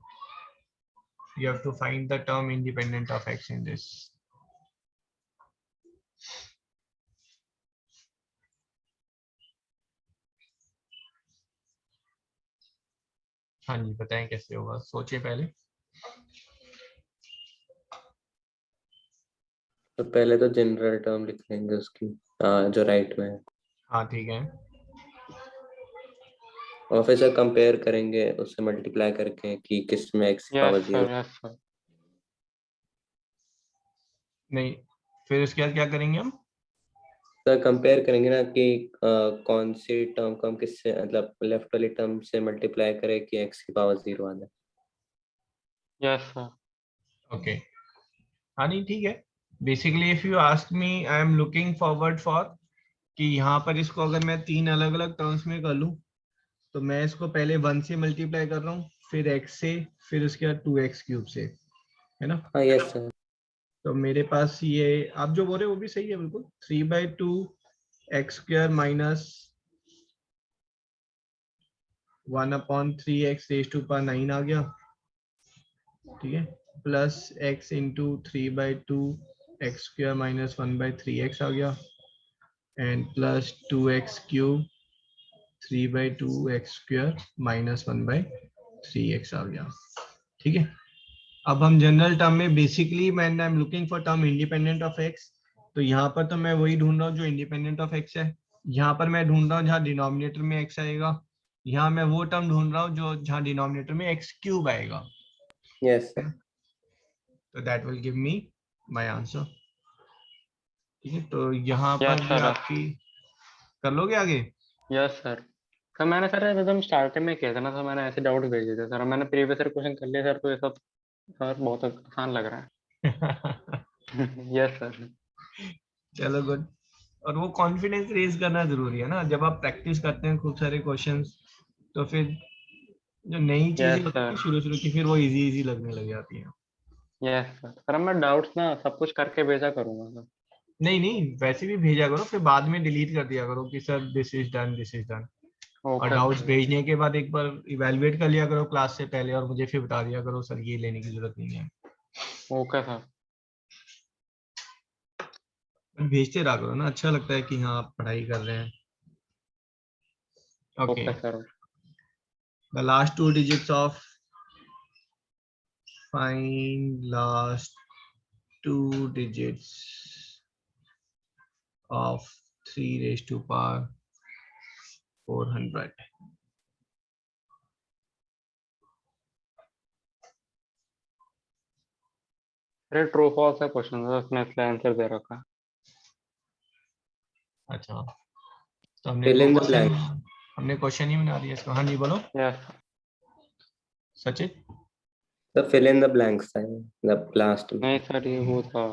Speaker 2: You have to find the term independent of x in this। हाँ जी, बताएं कैसे होगा, सोचिए पहले।
Speaker 4: तो पहले तो जनरल टर्म लिख लेंगे उसकी, जो राइट में है,
Speaker 2: हाँ ठीक है,
Speaker 4: और फिर सर कंपेयर करेंगे उससे मल्टीप्लाई करके कि किस में x की
Speaker 1: yes
Speaker 4: power
Speaker 1: sir.
Speaker 4: 0।
Speaker 1: Yes sir.
Speaker 2: नहीं फिर उसके बाद क्या करेंगे हम?
Speaker 4: सर कंपेयर करेंगे ना कि कौन सी टर्म को हम किससे, मतलब लेफ्ट वाली टर्म से मल्टीप्लाई करें कि x की पावर 0 आ जाए।
Speaker 1: Yes sir.
Speaker 2: ओके, हाँ नहीं ठीक है। Basically if you ask me, I am looking forward for कि यहाँ पर इसको अगर मैं 3 अलग अलग टर्म्स में कर लूँ, तो मैं इसको पहले 1 से मल्टीप्लाई कर रहा हूँ, फिर x से, फिर उसके बाद 2x³ से, है ना।
Speaker 4: हाँ यस सर।
Speaker 2: तो मेरे पास ये आप जो बोल रहे हो वो भी सही है बिल्कुल, 3/2x² minus 1/3x raise to power 9 आ गया, ठीक है, plus x into 3/2x² minus 1/3x आ गया, and plus 2x³ 3/2x² minus 1/3x आ गया, ठीक है। अब हम जनरल टर्म में बेसिकली मैं I am looking for term independent of x, तो यहाँ पर तो मैं वही ढूंढ रहा हूँ जो इंडिपेंडेंट ऑफ x है। यहाँ पर मैं ढूंढ रहा हूँ जहाँ डिनोमिनेटर में x आएगा, यहाँ मैं वो टर्म ढूंढ रहा हूँ जो जहाँ डिनोमिनेटर में x³ आएगा।
Speaker 4: Yes sir.
Speaker 2: तो that will give me my answer. ठीक है, तो यहाँ
Speaker 1: Yes,
Speaker 2: पर जो
Speaker 1: sir.
Speaker 2: आपकी कर लोगे आगे।
Speaker 1: Yes sir. सर मैंने सर एकदम स्टार्टिंग में किया था ना सर, मैंने ऐसे डाउट भेजे थे सर, मैंने प्रीवियस ईयर क्वेश्चन कर लिया सर, तो ये सब सर बहुत आसान लग रहा है। Yes sir.
Speaker 2: चलो गुड। और वो कॉन्फिडेंस रेज करना जरूरी है ना, जब आप प्रैक्टिस करते हैं खूब सारे क्वेश्चंस, तो फिर जो नई चीजें
Speaker 1: यस
Speaker 2: होती हैं
Speaker 1: सर।
Speaker 2: शुरू की, फिर वो इजी इजी लगने लग जाती हैं।
Speaker 1: Yes sir. सर मैं डाउट्स ना सब कुछ करके भेजा करूंगा सर।
Speaker 2: नहीं नहीं, वैसे भी भेजा करो, फिर बाद में डिलीट कर दिया करो कि sir this is done, this is done. और
Speaker 1: ओके
Speaker 2: डाउट्स
Speaker 1: सर।
Speaker 2: भेजने के बाद एक बार इवेलुएट कर लिया करो क्लास से पहले, और मुझे फिर बता दिया करो सर ये लेने की जरूरत नहीं है।
Speaker 1: Okay sir.
Speaker 2: भेजते रहा करो ना, अच्छा लगता है कि हाँ आप पढ़ाई कर रहे हैं। Okay,
Speaker 1: okay sir.
Speaker 2: The last 2 digits of find last 2 digits of 3 raised to power 400।
Speaker 1: अरे ट्रू फॉल्स का क्वेश्चन था, उसने इसलिए आंसर दे रखा है।
Speaker 2: अच्छा, तो हमने
Speaker 4: Fill in the
Speaker 2: question
Speaker 4: blank.
Speaker 2: हमने क्वेश्चन ही बना दिया इसको। हाँ जी बोलो
Speaker 1: yes
Speaker 2: Sachin.
Speaker 4: The fill in the blanks है the last में।
Speaker 1: नहीं सर, ये वो था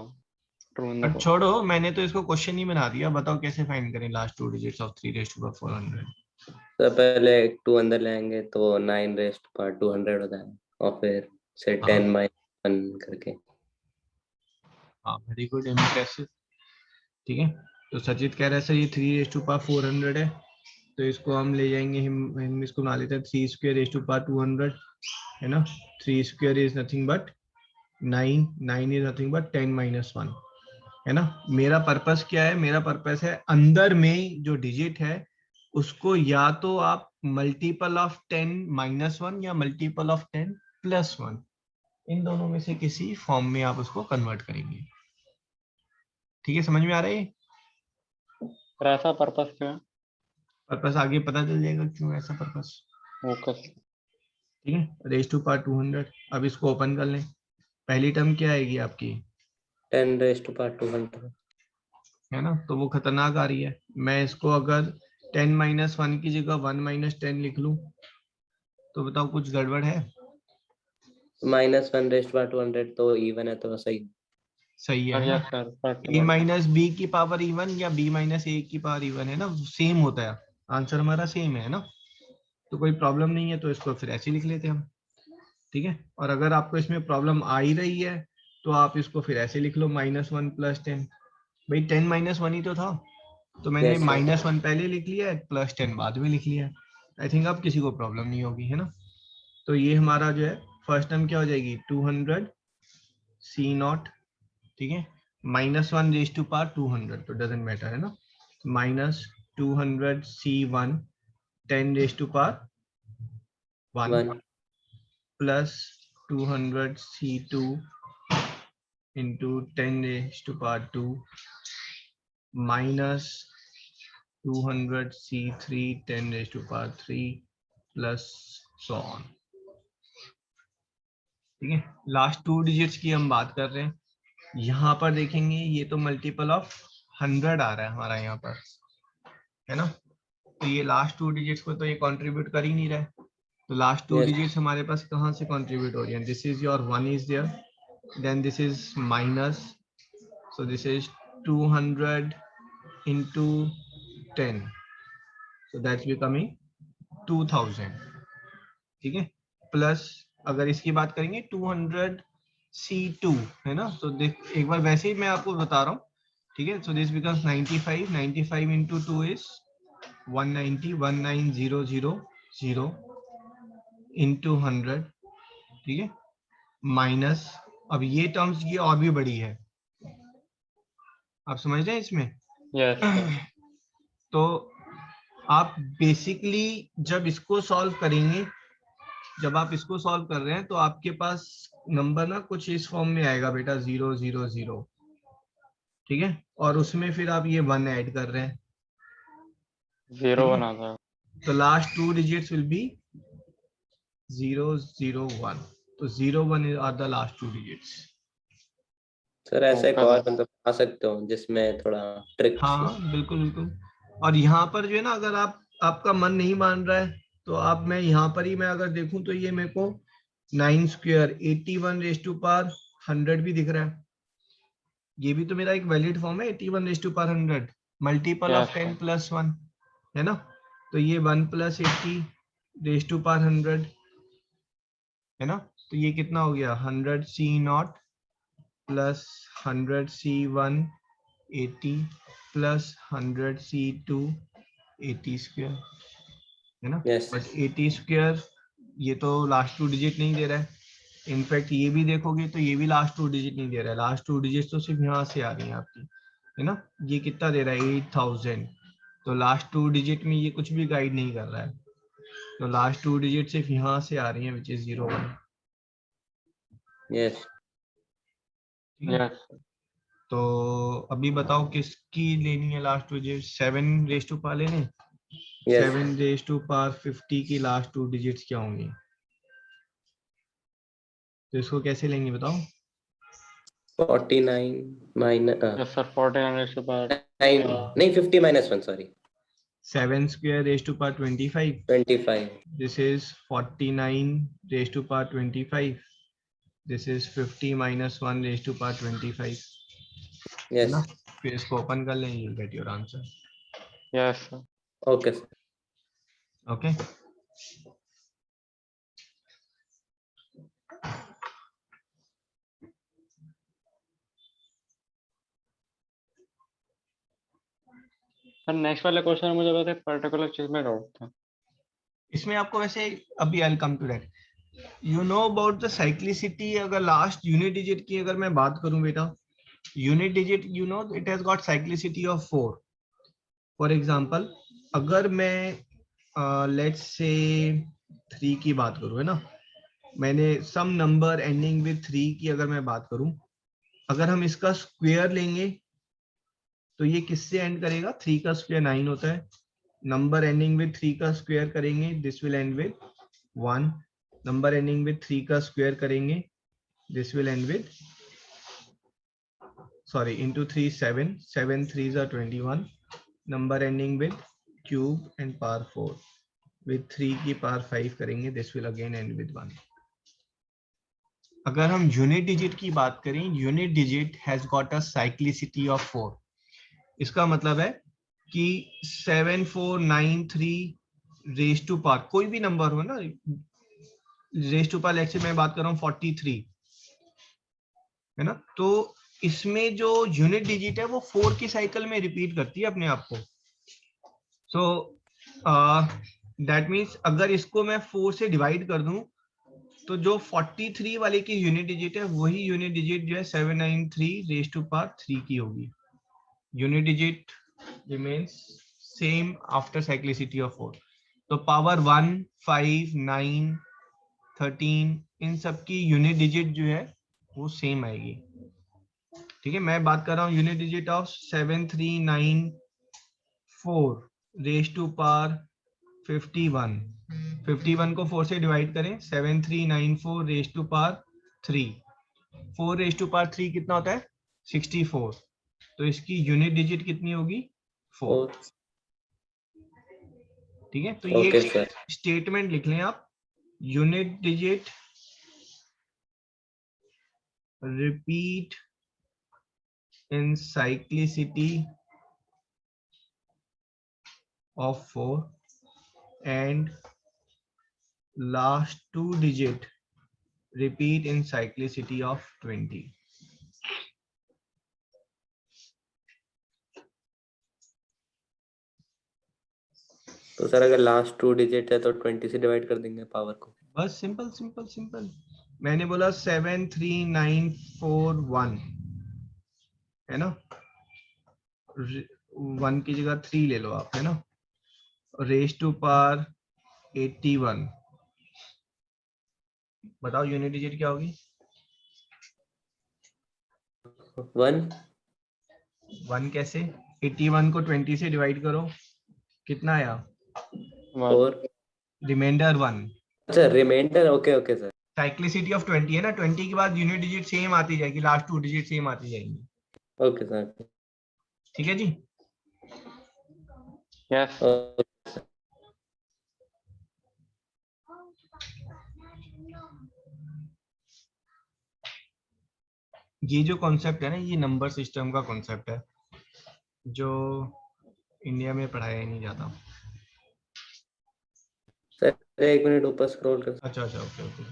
Speaker 1: ट्रू इन द
Speaker 2: अब छोड़ो, मैंने तो इसको क्वेश्चन ही बना दिया। बताओ कैसे फाइंड करें last 2 digits of 3 raised to power 400।
Speaker 4: तो पहले 2 अंदर लेंगे तो 9 रेस्ट पर 200 होता है, और फिर से 10 - 1 करके।
Speaker 2: हाँ वेरी गुड, इम्प्रेसिव। ठीक है, तो सचित कह रहा है सर ये 3 raised to power 400 है, तो इसको हम ले जाएंगे, हम इसको बना लेते हैं 3 square raised to power 200, है ना। 3 square is nothing but 9, 9 is nothing but 10 - 1, है ना। मेरा पर्पस क्या है, मेरा पर्पस है अंदर में जो डिजिट है उसको या तो आप मल्टीपल ऑफ 10 - 1 या मल्टीपल ऑफ 10 + 1, इन दोनों में से किसी फॉर्म में आप उसको कन्वर्ट करेंगे। ठीक है, समझ में आ रहा है।
Speaker 1: सर ऐसा पर्पस क्यों है?
Speaker 2: पर्पस आगे पता चल जाएगा क्यों ऐसा पर्पस।
Speaker 1: Okay sir.
Speaker 2: ठीक है, रेज टू पावर 200। अब इसको ओपन कर लें। पहली टर्म क्या आएगी आपकी,
Speaker 4: 10 रेस्ट टू पावर 200।
Speaker 2: है ना, तो वो खतरनाक आ रही है। मैं इसको अगर 10 - 1 की जगह 1 - 10 लिख लूं तो बताओ कुछ गड़बड़ है।
Speaker 4: -1 रेस्ट पावर 200 तो इवन है, तो सही।
Speaker 2: सही है
Speaker 1: सर
Speaker 2: ना।
Speaker 1: Yes sir,
Speaker 2: a minus b की पावर इवन या b माइनस ए की पावर इवन, है ना, सेम होता है। आंसर हमारा सेम है ना, तो कोई प्रॉब्लम नहीं है, तो इसको फिर ऐसे लिख लेते हैं हम। ठीक है, और अगर आपको इसमें प्रॉब्लम आ ही रही है तो आप इसको फिर ऐसे लिख लो -1 + 10। भाई 10 - 1 ही तो था, तो मैंने
Speaker 4: Yes, yes.
Speaker 2: -1 पहले लिख लिया है, +10 बाद में लिख लिया है। आई थिंक अब किसी को प्रॉब्लम नहीं होगी, है ना। तो ये हमारा जो है फर्स्ट टर्म क्या हो जाएगी, 200 C0। ठीक है, -1 रेज टू पावर 200, तो डजेंट मैटर, है ना। -200 C1 10 raise to power 1
Speaker 4: 1
Speaker 2: plus 200 C2 into 10 raised to power 2 minus 200 C3 10 raised to power 3 plus so on। ठीक है, लास्ट 2 डिजिट्स की हम बात कर रहे हैं। यहाँ पर देखेंगे ये तो मल्टीपल ऑफ 100 आ रहा है हमारा यहाँ पर, है ना। तो ये लास्ट 2 डिजिट्स को तो ये कंट्रीब्यूट कर ही नहीं रहा है, तो लास्ट 2
Speaker 4: Yes.
Speaker 2: डिजिट्स हमारे पास कहाँ से कंट्रीब्यूट हो रही है। This is your 1 is there, then this is minus, so this is 200 into 10, so that's becoming 2000। ठीक है, प्लस अगर इसकी बात करेंगे 200 C2, है ना। तो देख एक बार वैसे ही मैं आपको बता रहा हूँ। ठीक है, so this becomes 95, 95 into 2 is 190, 19000 into 100। ठीक है, माइनस, अब ये टर्म्स ये और भी बड़ी है, आप समझ रहे हैं इसमें।
Speaker 1: Yes sir.
Speaker 2: तो आप बेसिकली जब इसको सॉल्व करेंगे, जब आप इसको सॉल्व कर रहे हैं तो आपके पास नंबर ना कुछ इस फॉर्म में आएगा बेटा, 0 0 0। ठीक है, और उसमें फिर आप ये 1 ऐड कर रहे हैं,
Speaker 1: 0 बना था।
Speaker 2: तो लास्ट 2 डिजिट्स विल बी 0 0 1। तो 0 1 are the last 2 digits.
Speaker 4: Sir ऐसा एक
Speaker 1: ओके
Speaker 4: और
Speaker 1: सर।
Speaker 4: मतलब आ सकते हो जिसमें थोड़ा ट्रिक
Speaker 2: हाँ बिल्कुल बिल्कुल। और यहाँ पर जो है ना, अगर आपका मन नहीं मान रहा है तो आप, मैं यहाँ पर ही मैं अगर देखूं तो ये मेरे को 9 स्क्वायर 81 रेज टू पावर 100 भी दिख रहा है। ये भी तो मेरा एक वैलिड फॉर्म है, 81 raise to power 100 multiple of
Speaker 1: yes
Speaker 2: 10
Speaker 1: sir.
Speaker 2: Plus 1 है ना। तो ये 1 प्लस 80 रेज टू पावर 100 है ना। तो ये कितना हो गया, 100 C not plus 100 C1 80 plus 100 C2 80 square है ना।
Speaker 4: यस
Speaker 2: बट 80 स्क्वायर ये तो लास्ट 2 डिजिट नहीं दे रहा है। इनफैक्ट ये भी देखोगे तो ये भी लास्ट 2 डिजिट नहीं दे रहा है। लास्ट 2 डिजिट तो सिर्फ यहाँ से आ रही है आपकी, है ना। ये कितना दे रहा है, 8000। तो लास्ट 2 डिजिट में ये कुछ भी गाइड नहीं कर रहा है। तो लास्ट 2 डिजिट सिर्फ यहाँ से आ रही है, विच इज 01।
Speaker 4: यस
Speaker 2: ठीक है।
Speaker 1: यस
Speaker 2: तो अभी बताओ किसकी लेनी है last 2 digit. 7 raise to power लेने।
Speaker 4: यस
Speaker 2: 7 रेज टू पावर 50 की लास्ट 2 डिजिट्स क्या होंगी, तो इसको कैसे लेंगे बताओ।
Speaker 4: 49 माइनस
Speaker 1: यस सर। 49 के बाद
Speaker 4: 9 नहीं 50 minus 1 sorry
Speaker 2: 7 square raised to power 25.
Speaker 4: 25
Speaker 2: This is 49 raised to power 25. This is 50 minus 1 raised to power 25. है
Speaker 4: यस
Speaker 2: ना। फिर इसको ओपन कर लें, you'll get your answer.
Speaker 1: Yes sir.
Speaker 4: Okay sir
Speaker 2: Okay.
Speaker 1: Sir next वाले क्वेश्चन में मुझे बताइए, पर्टिकुलर चीज में डाउट था।
Speaker 2: इसमें आपको वैसे अभी I'll come to that. You know about the cyclicity. अगर लास्ट यूनिट डिजिट की अगर मैं बात करूं बेटा, unit digit you know it has got cyclicity of 4. For example, अगर मैं let's say 3 की बात करूं, है ना, मैंने सम नंबर एंडिंग विद 3 की अगर मैं बात करूं, अगर हम इसका स्क्वायर लेंगे तो ये किससे एंड करेगा, 3 का स्क्वायर 9 होता है। नंबर एंडिंग विद 3 का स्क्वायर करेंगे, this will and with 1। Number ending with 3 का स्क्वायर करेंगे, this will and with sorry into 3 7 7 3s are 21। Number ending with cube and power 4 with 3 की पावर 5 करेंगे, this will again and with 1। अगर हम unit digit की बात करें, unit digit has got a cyclicity of 4। इसका मतलब है कि 7493 रेज टू पावर कोई भी नंबर हो ना, raise to power let's say मैं बात कर रहा हूँ 43 है ना, तो इसमें जो यूनिट डिजिट है वो 4 की साइकिल में रिपीट करती है अपने आप को। सो दैट मीन्स अगर इसको मैं 4 से डिवाइड कर दूं तो जो 43 वाले की यूनिट डिजिट है वही यूनिट डिजिट जो है 793 रेज टू पावर 3 की होगी। Unit digit remains same after cyclicity of 4। तो पावर 1 5 9 13 इन सब की यूनिट डिजिट जो है वो सेम आएगी। ठीक है, मैं बात कर रहा हूँ unit digit of 7394 raise to power 51। 51 को 4 से डिवाइड करें, 7394 raise to power 3। 4 raise to power 3 कितना होता है, 64। तो इसकी यूनिट डिजिट कितनी होगी, 4। ठीक है, तो ये स्टेटमेंट लिख लें आप, unit digit repeat in cyclicity of 4 and last 2 digit repeat in cyclicity of 20.
Speaker 4: तो सर अगर लास्ट 2 डिजिट है तो 20 से डिवाइड कर देंगे पावर को।
Speaker 2: बस सिंपल सिंपल सिंपल। मैंने बोला 73941 है ना, 1 की जगह 3 ले लो आप, है ना, रेज टू पावर 81। बताओ यूनिट डिजिट क्या होगी, 1 कैसे, 81 को 20 से डिवाइड करो, कितना आया,
Speaker 4: 4
Speaker 2: रिमाइंडर 1।
Speaker 4: अच्छा remainder, okay okay sir.
Speaker 2: Cyclicity of 20 है ना, 20 के बाद यूनिट डिजिट सेम आती जाएगी, लास्ट 2 डिजिट सेम आती जाएंगी।
Speaker 4: Okay sir.
Speaker 2: ठीक है जी।
Speaker 1: यस
Speaker 2: ये जो कॉन्सेप्ट है ना, ये नंबर सिस्टम का कॉन्सेप्ट है जो इंडिया में पढ़ाया ही नहीं जाता।
Speaker 4: सर 1 मिनट ऊपर स्क्रॉल कर।
Speaker 2: अच्छा अच्छा, ओके ओके।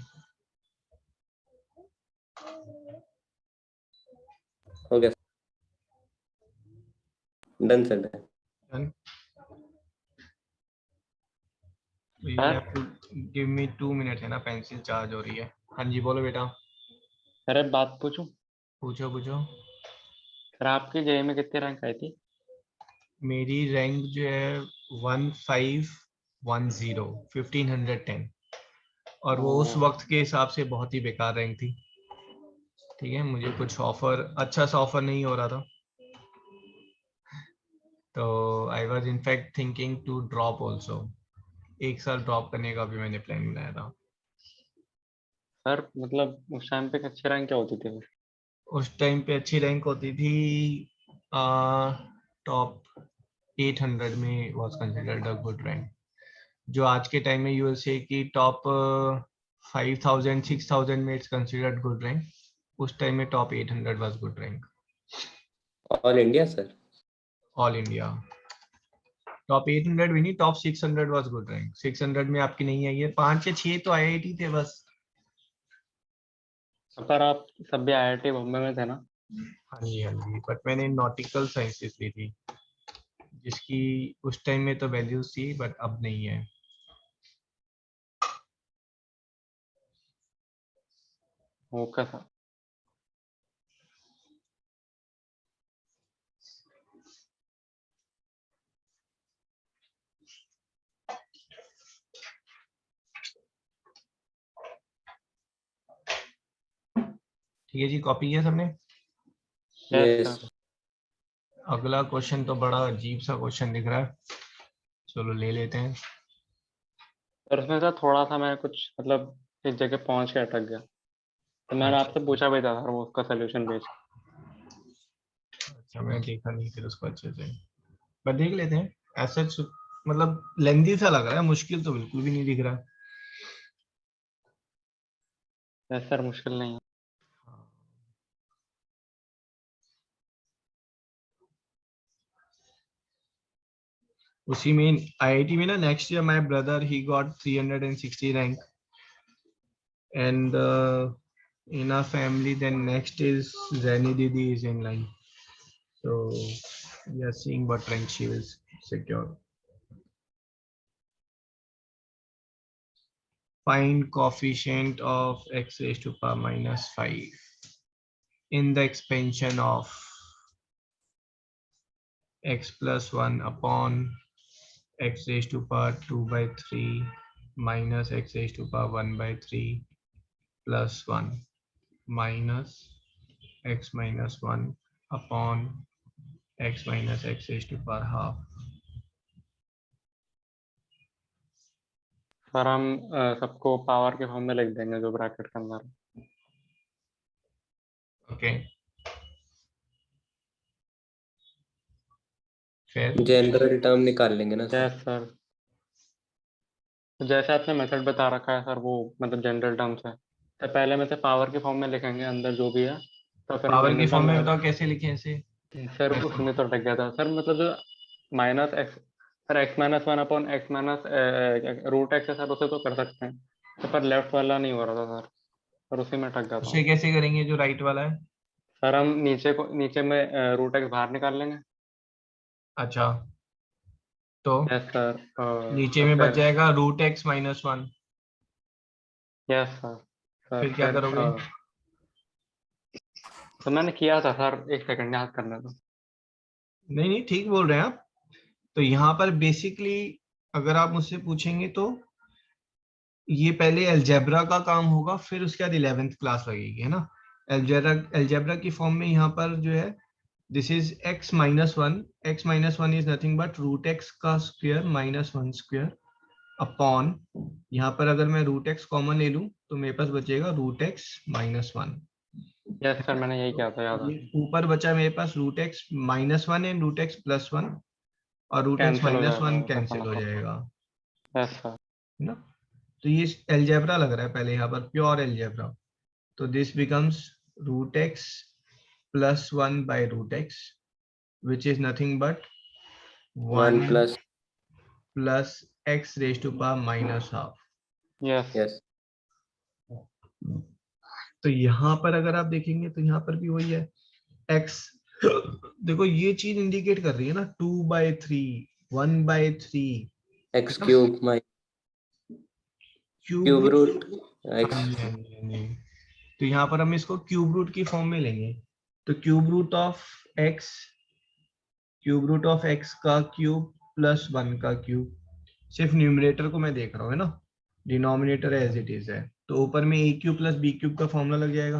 Speaker 4: हो गया done sir done.
Speaker 2: Done? So you have to give me 2 minutes है ना, पेंसिल चार्ज हो रही है। हाँ जी बोलो बेटा।
Speaker 1: सर एक बात पूछूं?
Speaker 2: पूछो पूछो।
Speaker 1: सर आपकी जेईई में कितनी रैंक आई थी?
Speaker 2: मेरी रैंक जो है 1510 1510, और वो उस वक्त के हिसाब से बहुत ही बेकार रैंक थी। ठीक है, मुझे कुछ ऑफर, अच्छा सा ऑफर नहीं हो रहा था, तो I was in fact thinking to drop also. 1 साल ड्रॉप करने का भी मैंने प्लान बनाया था।
Speaker 1: सर मतलब उस टाइम पे अच्छी रैंक क्या होती थी फिर?
Speaker 2: उस टाइम पे अच्छी रैंक होती थी, टॉप 800 में was considered a good rank. जो आज के टाइम में यू विल से कि टॉप 5000 6000 में इट्स कंसिडर्ड गुड रैंक, उस टाइम में top 800 was good rank.
Speaker 4: All India sir?
Speaker 2: All India top 800 भी नहीं, टॉप 600 वाज गुड रैंक। 600 में आपकी नहीं आई है, 5 या 6 तो आईआईटी थे बस।
Speaker 1: सर आप सब भी आईआईटी बॉम्बे में थे ना?
Speaker 2: हाँ जी, बट मैंने नॉटिकल साइंसेस ली थी, जिसकी उस टाइम में तो वैल्यूज थी बट अब नहीं है।
Speaker 1: Okay sir.
Speaker 2: ठीक है जी, कॉपी किया सबने?
Speaker 1: Yes
Speaker 4: yes
Speaker 1: sir.
Speaker 2: अगला क्वेश्चन तो बड़ा अजीब सा क्वेश्चन दिख रहा है, चलो ले लेते हैं।
Speaker 1: और उसमें सर थोड़ा सा मैं कुछ मतलब इस जगह पहुंच के अटक गया, तो मैंने आपसे पूछा भी था सर वो उसका सोल्यूशन भेज।
Speaker 2: अच्छा, मैं देखा नहीं फिर उसको अच्छे से, पर देख लेते हैं। ऐसा मतलब लेंथी सा लग रहा है, मुश्किल तो बिल्कुल भी नहीं दिख रहा।
Speaker 1: यस सर मुश्किल नहीं है।
Speaker 2: उसी में आईआईटी में ना, next year my brother he got 360 rank, and in our family then next is Zani Didi is in line, so we are seeing what rank she will secure. Find coefficient of x raised to power minus 5 in the expansion of x plus 1 upon x raised to power 2 by 3 minus x raised to power 1 by 3 plus 1 minus x minus 1 upon x minus x raised to power half.
Speaker 1: Sir हम सबको power के form में लिख देंगे जो bracket के अंदर है।
Speaker 2: ओके, फिर
Speaker 4: जनरल टर्म निकाल लेंगे ना सर?
Speaker 1: Yes sir. तो जैसे आपने मेथड बता रखा है सर वो मतलब जनरल टर्म्स है, तो पहले में से पावर के फॉर्म में लिखेंगे अंदर जो भी है, तो फिर हम
Speaker 2: पावर के
Speaker 1: जनरल
Speaker 2: फॉर्म
Speaker 1: टर्म
Speaker 2: में
Speaker 1: निकाल।
Speaker 2: बताओ कैसे लिखें इसे।
Speaker 1: सर उसमें तो अटक गया था सर, मतलब जो minus x, sir x minus one upon x minus root x है सर, उसे तो कर सकते हैं तो पर लेफ्ट वाला नहीं हो रहा था सर, और उसी में अटक गया था।
Speaker 2: उसे कैसे करेंगे जो राइट वाला है?
Speaker 1: सर हम नीचे में रूट एक्स बाहर निकाल लेंगे।
Speaker 2: अच्छा, तो
Speaker 1: यस सर।
Speaker 2: नीचे
Speaker 1: तो
Speaker 2: में बच
Speaker 1: फिर
Speaker 2: जाएगा root x minus 1।
Speaker 1: Yes sir. Sir
Speaker 2: फिर क्या करोगे?
Speaker 1: तो मैंने किया था सर, एक सेकंड याद करने दो।
Speaker 2: नहीं नहीं, ठीक बोल रहे हैं आप। तो यहाँ पर बेसिकली अगर आप मुझसे पूछेंगे तो ये पहले अलजेब्रा का काम होगा, फिर उसके बाद 11th क्लास लगेगी, है ना। अलजेब्रा की फॉर्म में यहाँ पर जो है, this is x minus 1, x minus 1 is nothing but root x का स्क्वायर minus 1 स्क्वायर अपॉन, यहाँ पर अगर मैं रूट एक्स कॉमन ले लूं तो मेरे पास बचेगा root x minus one.
Speaker 1: Yes sir, मैंने यही किया था, याद है।
Speaker 2: ये ऊपर बचा मेरे पास root x minus one and root x plus one, और रूट एक्स
Speaker 1: कैंसिल हो
Speaker 2: माइनस वन
Speaker 1: जाएगा
Speaker 2: कैंसिल हो जाएगा,
Speaker 1: यस सर।
Speaker 2: है ना। तो ये एलजेब्रा लग रहा है पहले, यहाँ पर प्योर एलजेब्रा। तो this becomes root x plus one by root x which is nothing but
Speaker 4: 1
Speaker 2: 1
Speaker 4: plus
Speaker 2: plus x raise to power minus half.
Speaker 1: Yes
Speaker 4: yes
Speaker 2: तो यहाँ पर अगर आप देखेंगे तो यहाँ पर भी वही है, x देखो ये चीज इंडिकेट कर रही है ना 2/3 1/3
Speaker 4: x cube my cube root x
Speaker 2: तो यहाँ पर हम इसको क्यूब रूट की फॉर्म में लेंगे। तो क्यूब रूट ऑफ x का क्यूब प्लस 1 का क्यूब, सिर्फ न्यूमरेटर को मैं देख रहा हूँ, है ना, डिनोमिनेटर एज इट इज है। तो ऊपर में a cube plus b cube का फॉर्मूला लग जाएगा,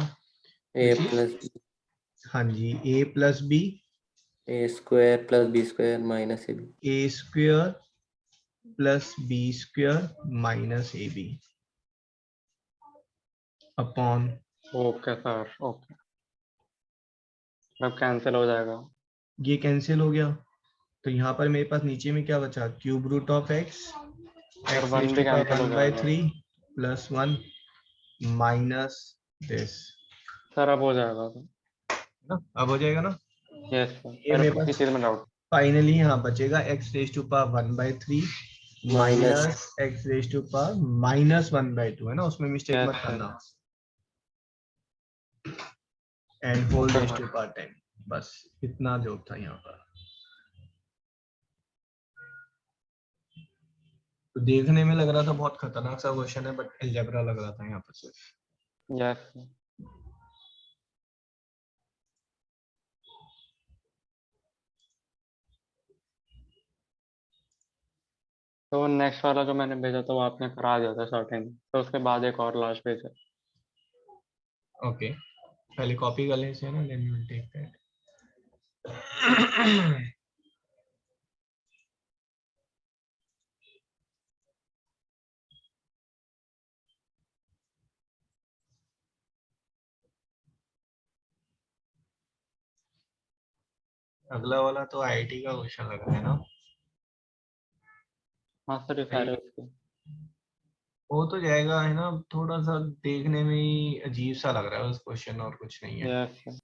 Speaker 4: a plus
Speaker 2: हाँ जी, a plus b
Speaker 4: a square plus b square minus ab
Speaker 2: a square plus b square minus a b upon,
Speaker 1: okay sir, okay, अब कैंसिल हो जाएगा।
Speaker 2: ये cancel हो गया। तो यहाँ पर मेरे पास नीचे में क्या बचा, क्यूब रूट ऑफ एक्स
Speaker 1: और 1 भी कैंसिल हो जाएगा
Speaker 2: 1/3 प्लस 1 माइनस दिस,
Speaker 1: सर। अब हो जाएगा
Speaker 2: ना, अब हो जाएगा ना।
Speaker 1: यस सर,
Speaker 2: ये
Speaker 1: मेरे
Speaker 2: मेरे
Speaker 1: को इसी
Speaker 2: पास
Speaker 1: चीज में डाउट।
Speaker 2: फाइनली यहाँ बचेगा x raise to power 1/3 minus x raise to power minus 1/2, है ना, उसमें मिस्टेक
Speaker 1: Yes,
Speaker 2: मत
Speaker 1: sir.
Speaker 2: करना, and whole
Speaker 1: Okay,
Speaker 2: raise
Speaker 1: sir.
Speaker 2: To power 10। बस इतना जो था यहाँ पर। तो देखने में लग रहा था बहुत खतरनाक सा क्वेश्चन है, बट अलजेब्रा लग रहा था यहाँ पर सिर्फ।
Speaker 1: Yes sir. तो नेक्स्ट वाला जो मैंने भेजा था वो आपने करा दिया था शॉर्टिंग, तो उसके बाद एक और लास्ट भेजा।
Speaker 2: ओके, पहले कॉपी कर लें इसे ना, then we will take that. अगला वाला तो आईआईटी का क्वेश्चन लग रहा है ना।
Speaker 1: हाँ सर, ये सारे उसके।
Speaker 2: हो तो जाएगा, है ना, थोड़ा सा देखने में ही अजीब सा लग रहा है उस क्वेश्चन, और कुछ नहीं है
Speaker 1: यस सर।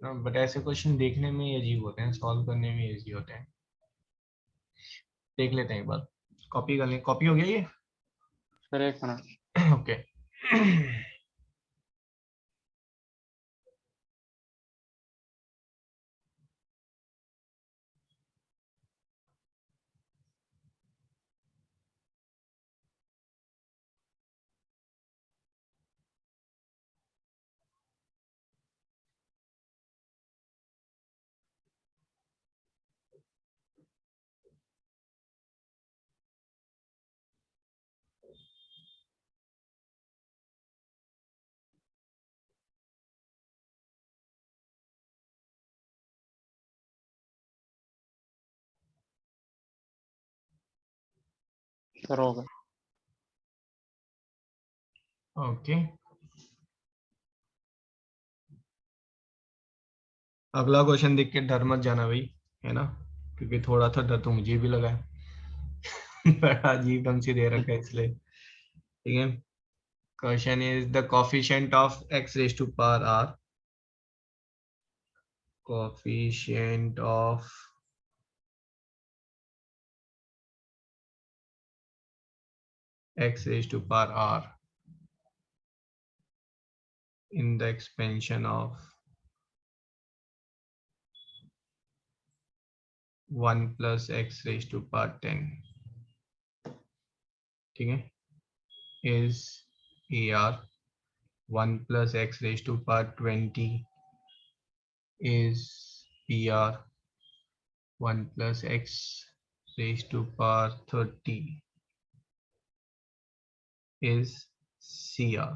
Speaker 2: ना, बट ऐसे क्वेश्चन देखने में ही अजीब होते हैं, सॉल्व करने में इजी होते हैं। देख लेते हैं एक बार, कॉपी कर लें। कॉपी हो गया ये?
Speaker 1: सर एक मिनट।
Speaker 2: ओके।
Speaker 1: सर हो गया।
Speaker 2: ओके, अगला क्वेश्चन देख के डर मत जाना भाई, है ना, क्योंकि थोड़ा सा डर तो मुझे भी लगा है। बड़ा अजीब ढंग से दे रखा है इसलिए, ठीक है। Question is the coefficient of x raise to power r, coefficient of x raised to power r in the expansion of 1 plus x raised to power 10, ठीक है, is AR 1 plus x raised to power 20 is PR 1 plus x raised to power 30 is CR।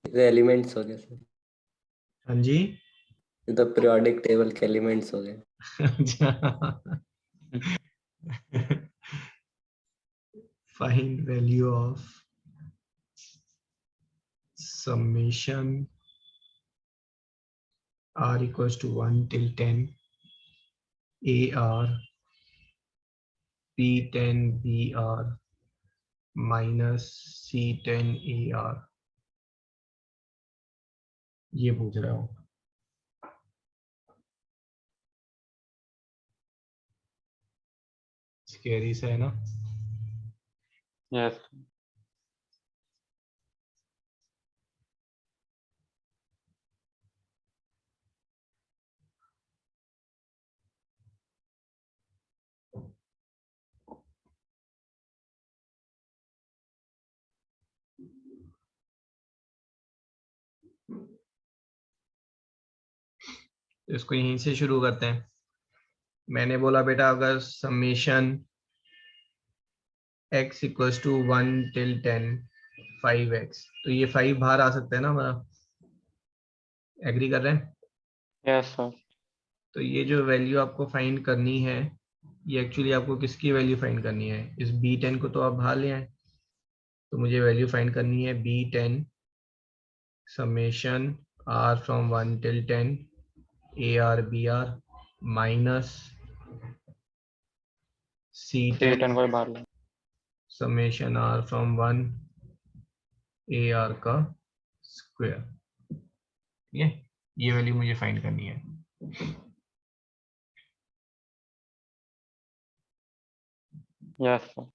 Speaker 4: ये elements हो गए sir,
Speaker 2: हाँ जी।
Speaker 4: ये तो periodic table के elements हो गए।
Speaker 2: Find value of summation r equals to 1 till 10 AR P10 BR minus C10 AR, ये पूछ रहा हूँ। स्कैरी सा है ना?
Speaker 1: यस
Speaker 2: तो इसको यहीं से शुरू करते हैं। मैंने बोला बेटा अगर summation x equals to 1 till 10 5x, तो ये 5 बाहर आ सकता है ना हमारा? एग्री कर रहे हैं?
Speaker 1: यस सर
Speaker 2: तो ये जो वैल्यू आपको फाइंड करनी है, ये एक्चुअली आपको किसकी वैल्यू फाइंड करनी है? इस b10 को तो आप बाहर ले आए, तो मुझे वैल्यू फाइंड करनी है b10 summation r from 1 till 10 AR BR minus C10
Speaker 1: C10 को ही बाहर लो
Speaker 2: समेशन r फ्रॉम 1 AR का स्क्वायर। ठीक है, ये वैल्यू मुझे फाइंड करनी है।
Speaker 1: यस सर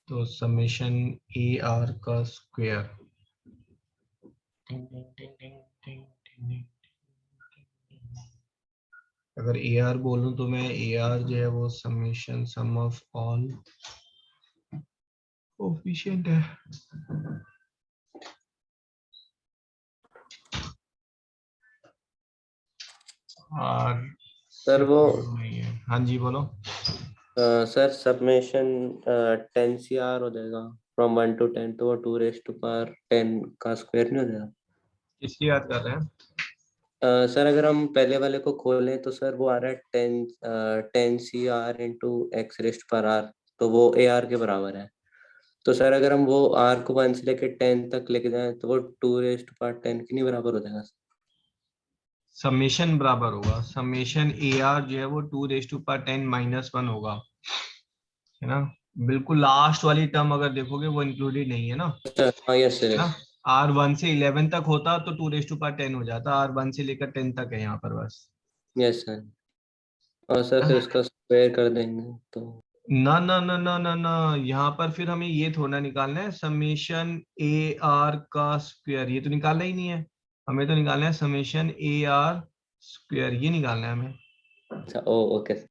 Speaker 2: तो समेशन AR का स्क्वायर, अगर AR बोलूं तो मैं AR जो है वो summation sum of all coefficient है। और
Speaker 4: सर वो
Speaker 2: नहीं है। हाँ जी बोलो।
Speaker 4: सर समेशन 10 CR हो जाएगा फ्रॉम 1 to 10, तो वो 2 raised to power 10 का स्क्वायर नहीं हो जाएगा?
Speaker 2: किसकी याद कर रहे हैं?
Speaker 4: सर अगर हम पहले वाले को खोलें तो सर वो आ रहा है 10 CR इंटू एक्स रेस्ट पर आर, तो वो AR के बराबर है। तो सर अगर हम वो R को 1 से लेके 10 तक लेके जाएं तो वो 2 रेस्ट पर 10 के नहीं बराबर हो जाएगा?
Speaker 2: समेशन बराबर होगा, समेशन AR जो है वो 2⁻10 -1 होगा, है ना? बिल्कुल लास्ट वाली टर्म अगर देखोगे वो इंक्लूडेड नहीं है ना,
Speaker 4: अच्छा हाँ, यस सर
Speaker 2: है ना?
Speaker 4: यस।
Speaker 2: R1 से 11 तक होता तो 2⁻10 हो जाता, R1 से लेकर 10 तक है यहाँ पर बस।
Speaker 4: यस सर, और सर फिर उसका स्क्वायर कर देंगे तो
Speaker 2: ना ना ना ना ना ना, यहाँ पर फिर हमें ये थोड़ा निकालना है समेशन AR का स्क्वायर, ये तो निकालना ही नहीं है हमें, तो निकालना है समेशन AR स्क्वायर, ये निकालना है हमें।
Speaker 4: अच्छा ओ ओके सर।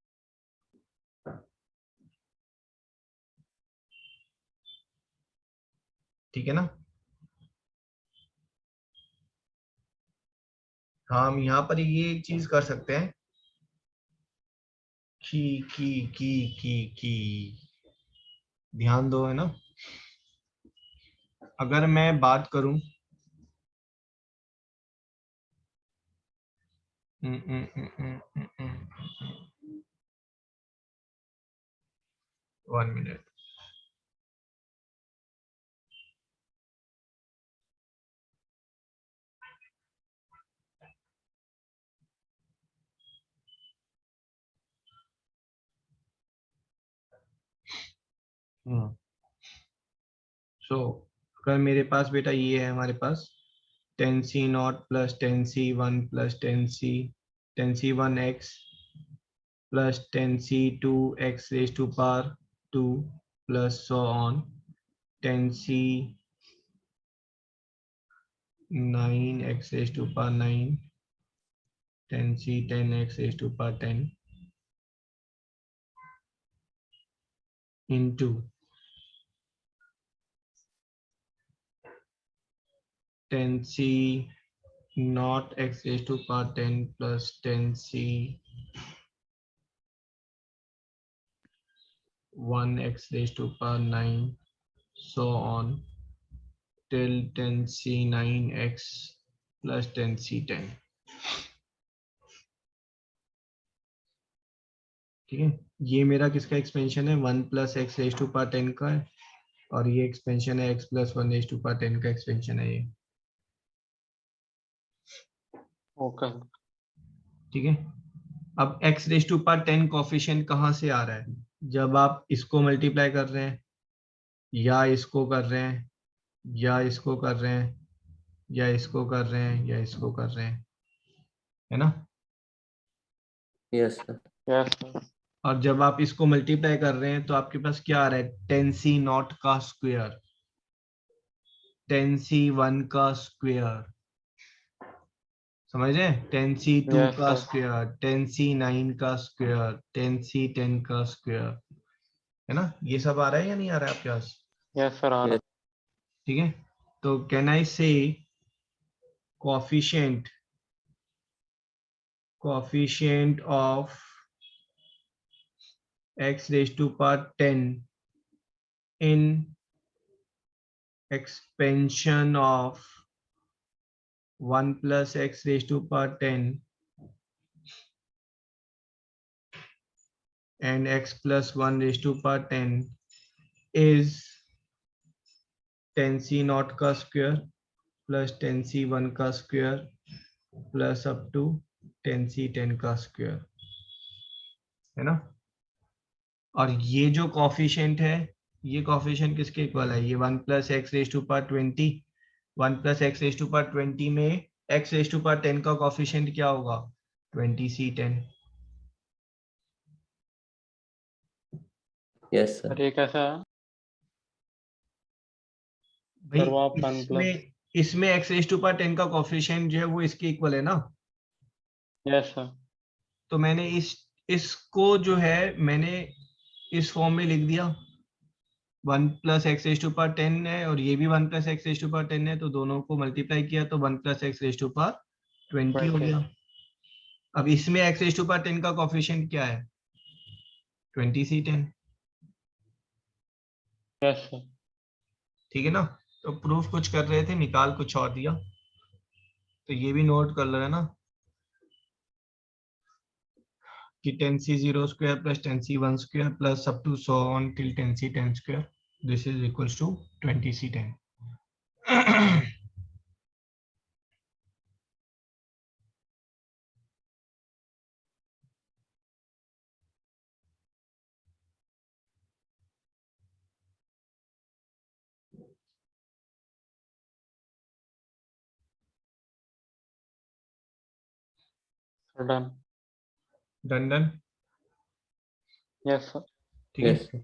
Speaker 2: ठीक है ना? हाँ, हम यहाँ पर ये चीज कर सकते हैं की ध्यान दो, है ना? अगर मैं बात करूं 1 मिनट। सो अगर मेरे पास बेटा ये है हमारे पास 10C0 plus 10C1 plus 10C1 x plus 10C2 x raise to power 2 plus so on 10C9 x raise to power 9 10C10 x raise to power 10 into 10C not x raised to power 10 plus 10C 1 x raised to power 9 so on till 10C 9x plus 10c10। ठीक है, ये मेरा किसका expansion है, 1 plus x raise to power 10 का है, और ये एक्सपेंशन है x plus 1 raise to power 10 का एक्सपेंशन है ये।
Speaker 1: ओके
Speaker 2: ठीक है, अब x raise to power 10 coefficient कहाँ से आ रहा है, जब आप इसको मल्टीप्लाई कर रहे हैं, या इसको कर रहे हैं, या इसको कर रहे हैं, या इसको कर रहे हैं, या इसको कर रहे हैं, है ना।
Speaker 4: Yes sir.
Speaker 1: यस सर
Speaker 2: और जब आप इसको मल्टीप्लाई कर रहे हैं तो आपके पास क्या आ रहा है, 10c0 का स्क्वायर, 10c1 का स्क्वायर, समझ रहे हैं, 10c2
Speaker 1: यस
Speaker 2: का
Speaker 1: सर
Speaker 2: स्क्वायर, 10c9 का स्क्वायर, 10c10 का स्क्वायर, है ना। ये सब आ रहा है या नहीं आ रहा है आपके पास।
Speaker 1: यस सर आ रहा
Speaker 2: ठीक है, तो कैन आई से coefficient of x raised to power 10 in expansion of 1 plus x raised to power 10 and x plus 1 raised to power 10 is 10c0 का स्क्वायर प्लस 10c1 का square plus up to 10c10 का square, है ना। और ये जो coefficient है, ये कॉफिशिएंट किसके इक्वल है, ये 1 plus x raise to power 20, 1 plus x raise to power 20 में एक्स रेज टू पावर 10 का कॉफिशिएंट क्या होगा, 20c10।
Speaker 4: Yes sir.
Speaker 1: सर ये कैसा है
Speaker 2: भाई
Speaker 1: सर वो आप 1 प्लस
Speaker 2: इसमें एक्स रेज टू पावर 10 का कॉफिशिएंट जो है वो इसके इक्वल है ना।
Speaker 1: यस सर
Speaker 2: तो मैंने इसको जो है मैंने इस फॉर्म में लिख दिया, 1 plus x raise to power 10 है और ये भी 1 plus x raise to power 10 है, तो दोनों को मल्टीप्लाई किया तो 1 plus x raise to power 20 हो
Speaker 1: 20
Speaker 2: गया। अब इसमें एक्स रेज टू पावर 10 का कॉफिशिएंट क्या है, 20c10।
Speaker 1: यस सर
Speaker 2: ठीक है ना, तो प्रूफ कुछ कर रहे थे, निकाल कुछ और दिया, तो ये भी नोट कर लो, है ना, कि 10c0 square plus 10c1 square plus up to so on till 10c10 square, this is equals to 20c10।
Speaker 1: Done
Speaker 2: done done.
Speaker 1: Yes sir
Speaker 2: ठीक है,
Speaker 4: यस सर।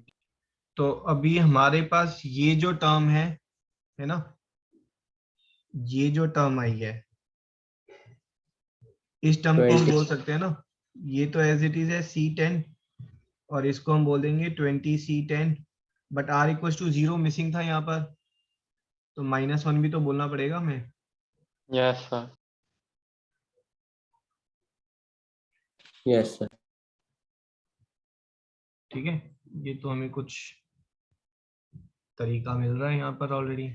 Speaker 2: तो अभी हमारे पास ये जो टर्म है ना, ये जो टर्म आई है, इस टर्म को हम
Speaker 4: 20
Speaker 2: बोल सकते हैं ना, ये तो एज इट इज है c10 और इसको हम बोल देंगे 20c10, but r equal to 0 missing था यहाँ पर, तो -1 भी तो बोलना पड़ेगा हमें।
Speaker 1: Yes sir
Speaker 4: yes sir.
Speaker 2: ठीक है, ये तो हमें कुछ तरीका मिल रहा है यहाँ पर ऑलरेडी।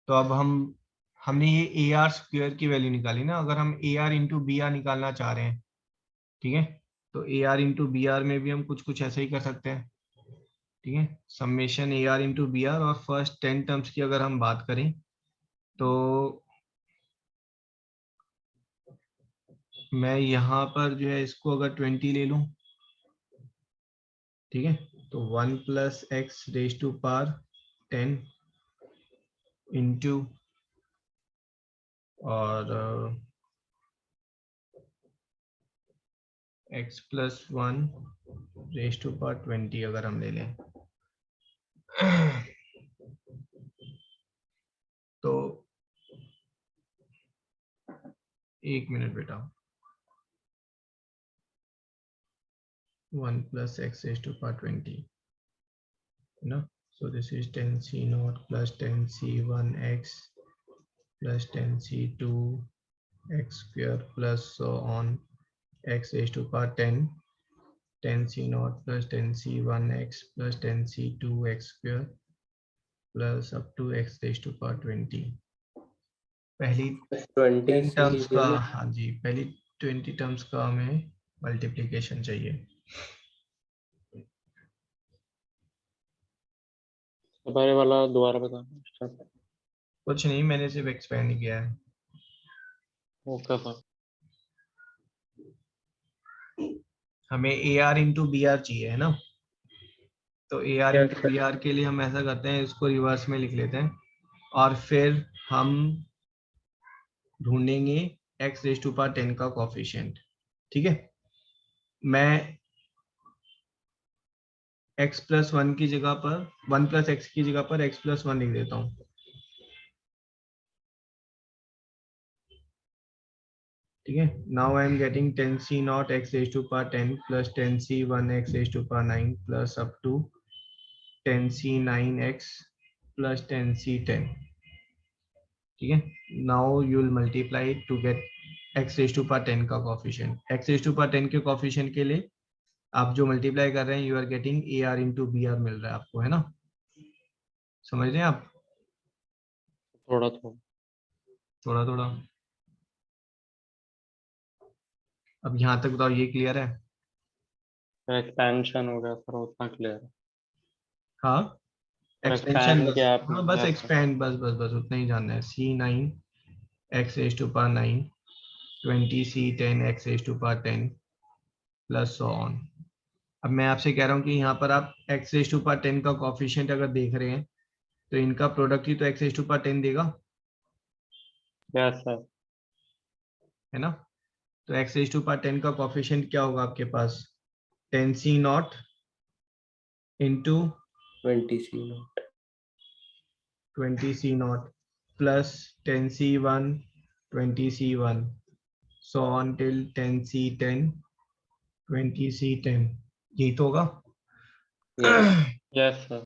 Speaker 2: तो अब हमने ये ए आर स्क्वायर की वैल्यू निकाली ना, अगर हम a are into B r निकालना चाह रहे हैं, ठीक है, तो A R into B r में भी हम कुछ ऐसे ही कर सकते हैं। ठीक है, summation a are into B r, और फर्स्ट 10 टर्म्स की अगर हम बात करें तो मैं यहाँ पर जो है इसको अगर 20 ले लूं, ठीक है, तो 1 plus x raise to power 10 into और x plus 1 raise to power 20 अगर हम ले लें, तो एक मिनट बेटा, 1 plus x raise to power 20 है ना, so this is 10c0 plus 10c1 x plus 10c2 x square plus so on x raised to power 10, 10c0 plus 10c1 x plus 10c2 x square plus up to x raised to power 20, पहली
Speaker 4: 20
Speaker 2: 10 terms
Speaker 4: series
Speaker 2: का,
Speaker 4: है ना?
Speaker 2: हाँ जी, पहली 20 terms का हमें multiplication चाहिए।
Speaker 1: तो पहले वाला दोबारा बताना।
Speaker 2: कुछ नहीं, मैंने सिर्फ एक्सपेंड किया है।
Speaker 1: Okay sir.
Speaker 2: हमें A are into B R चाहिए है ना, तो A R into B R के लिए हम ऐसा करते हैं, इसको रिवर्स में लिख लेते हैं और फिर हम ढूंढेंगे एक्स रेज टू पावर 10 का कोफिशिएंट। ठीक है, मैं x प्लस 1 की जगह पर 1 प्लस एक्स की जगह पर x प्लस 1 लिख देता हूँ। ठीक है, now I am getting 10c nought x raise to power 10 plus 10c1 x raise to power 9 plus up to 10c9x plus 10c10। ठीक है, now you will multiply to get x raise to power 10 का coefficient. x raise to power 10 के coefficient के लिए आप जो multiply कर रहे हैं, you are getting A are into B R मिल रहा है आपको, है ना? समझ रहे हैं आप?
Speaker 1: थोड़ा थोड़ा।
Speaker 2: थोड़ा थोड़ा। अब यहाँ तक बताओ, ये क्लियर है?
Speaker 1: एक्सपेंशन हो गया सर, उतना क्लियर है।
Speaker 2: हाँ, एक्सपेंशन
Speaker 1: एक्सपैंड
Speaker 2: बस,
Speaker 1: किया आपने।
Speaker 2: हाँ बस
Speaker 1: यस सर।
Speaker 2: एक्सपेंड, बस उतना ही जानना है। c9 x raise to power 9 20c10 x raise to power 10 plus so on. अब मैं आपसे कह रहा हूँ कि यहाँ पर आप x रेज टू पावर 10 का कोफिशिएंट अगर देख रहे हैं तो इनका प्रोडक्ट ही तो x रेज टू पावर 10 देगा,
Speaker 1: यस सर।
Speaker 2: है ना? तो x रेज टू पावर 10 का कोफिशिएंट क्या होगा आपके पास? 10c not into
Speaker 4: 20c not
Speaker 2: 20c not plus 10c1 20c1 so on till 10c10 20c10, यही तो होगा।
Speaker 1: Yes sir.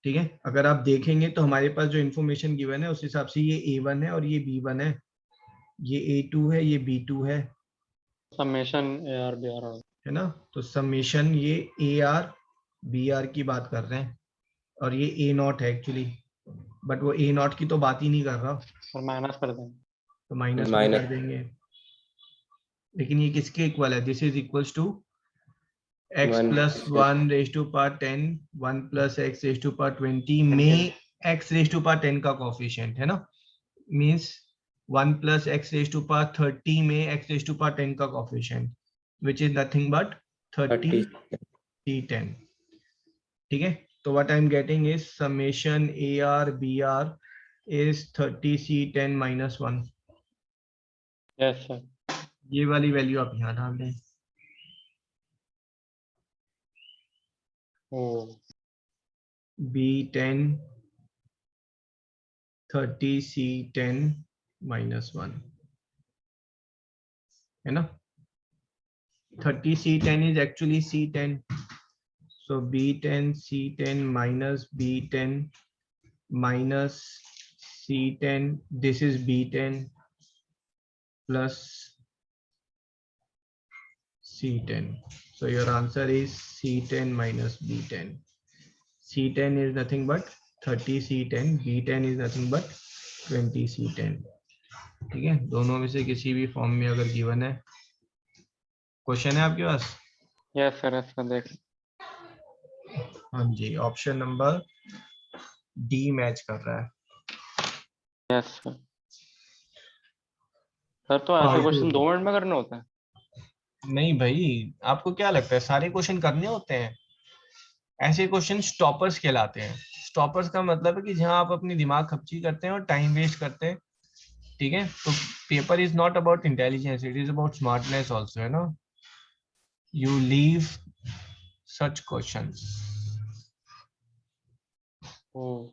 Speaker 2: ठीक है, अगर आप देखेंगे तो हमारे पास जो इन्फॉर्मेशन गिवन है उस हिसाब से ये A1 है और ये B1 है, ये A2 है, ये B2 है
Speaker 1: summation a r b r.
Speaker 2: है ना? तो समेशन ये AR BR की बात कर रहे हैं और ये A0 है एक्चुअली, बट वो A0 की तो बात ही नहीं कर रहा,
Speaker 1: और माइनस कर देंगे।
Speaker 2: तो माइनस में
Speaker 4: माइनस
Speaker 2: कर देंगे। लेकिन ये किसके इक्वल है? This is equals to x
Speaker 4: 1
Speaker 2: plus 1 raise to power 10 1 plus x raise to power 20 में x रेज टू पावर 10 का कोफिशिएंट है ना, means 1 plus x raise to power 30 में x रेज टू पावर 10 का coefficient, which is nothing but 30 c10। ठीक है, तो what I am getting is summation AR BR is 30 c10 minus 1।
Speaker 1: Yes sir.
Speaker 2: ये वाली वैल्यू आप यहाँ डाल दें।
Speaker 1: ओ
Speaker 2: B10 30 c10 minus 1 है ना? 30 c10 is actually c10, so B10 c10 minus B10 minus c10, this is B10 plus c10, so your answer is c10 minus B10. c10 is nothing but 30 c10, B10 is nothing but 20 c10। ठीक है, दोनों में से किसी भी form में अगर given है। क्वेश्चन है आपके पास?
Speaker 1: Yes sir. यस सर देख।
Speaker 2: हाँ जी, ऑप्शन नंबर डी मैच कर रहा है।
Speaker 1: Yes sir. सर तो ऐसे क्वेश्चन 2 मिनट में करने होते हैं?
Speaker 2: नहीं भाई, आपको क्या लगता है सारे क्वेश्चन करने होते हैं? ऐसे क्वेश्चन स्टॉपर्स कहलाते हैं। स्टॉपर्स का मतलब है कि जहां आप अपनी दिमाग खर्ची करते हैं और टाइम वेस्ट करते हैं। ठीक है, तो paper is not about intelligence, it is about smartness also, है ना? You leave such questions.
Speaker 1: ओ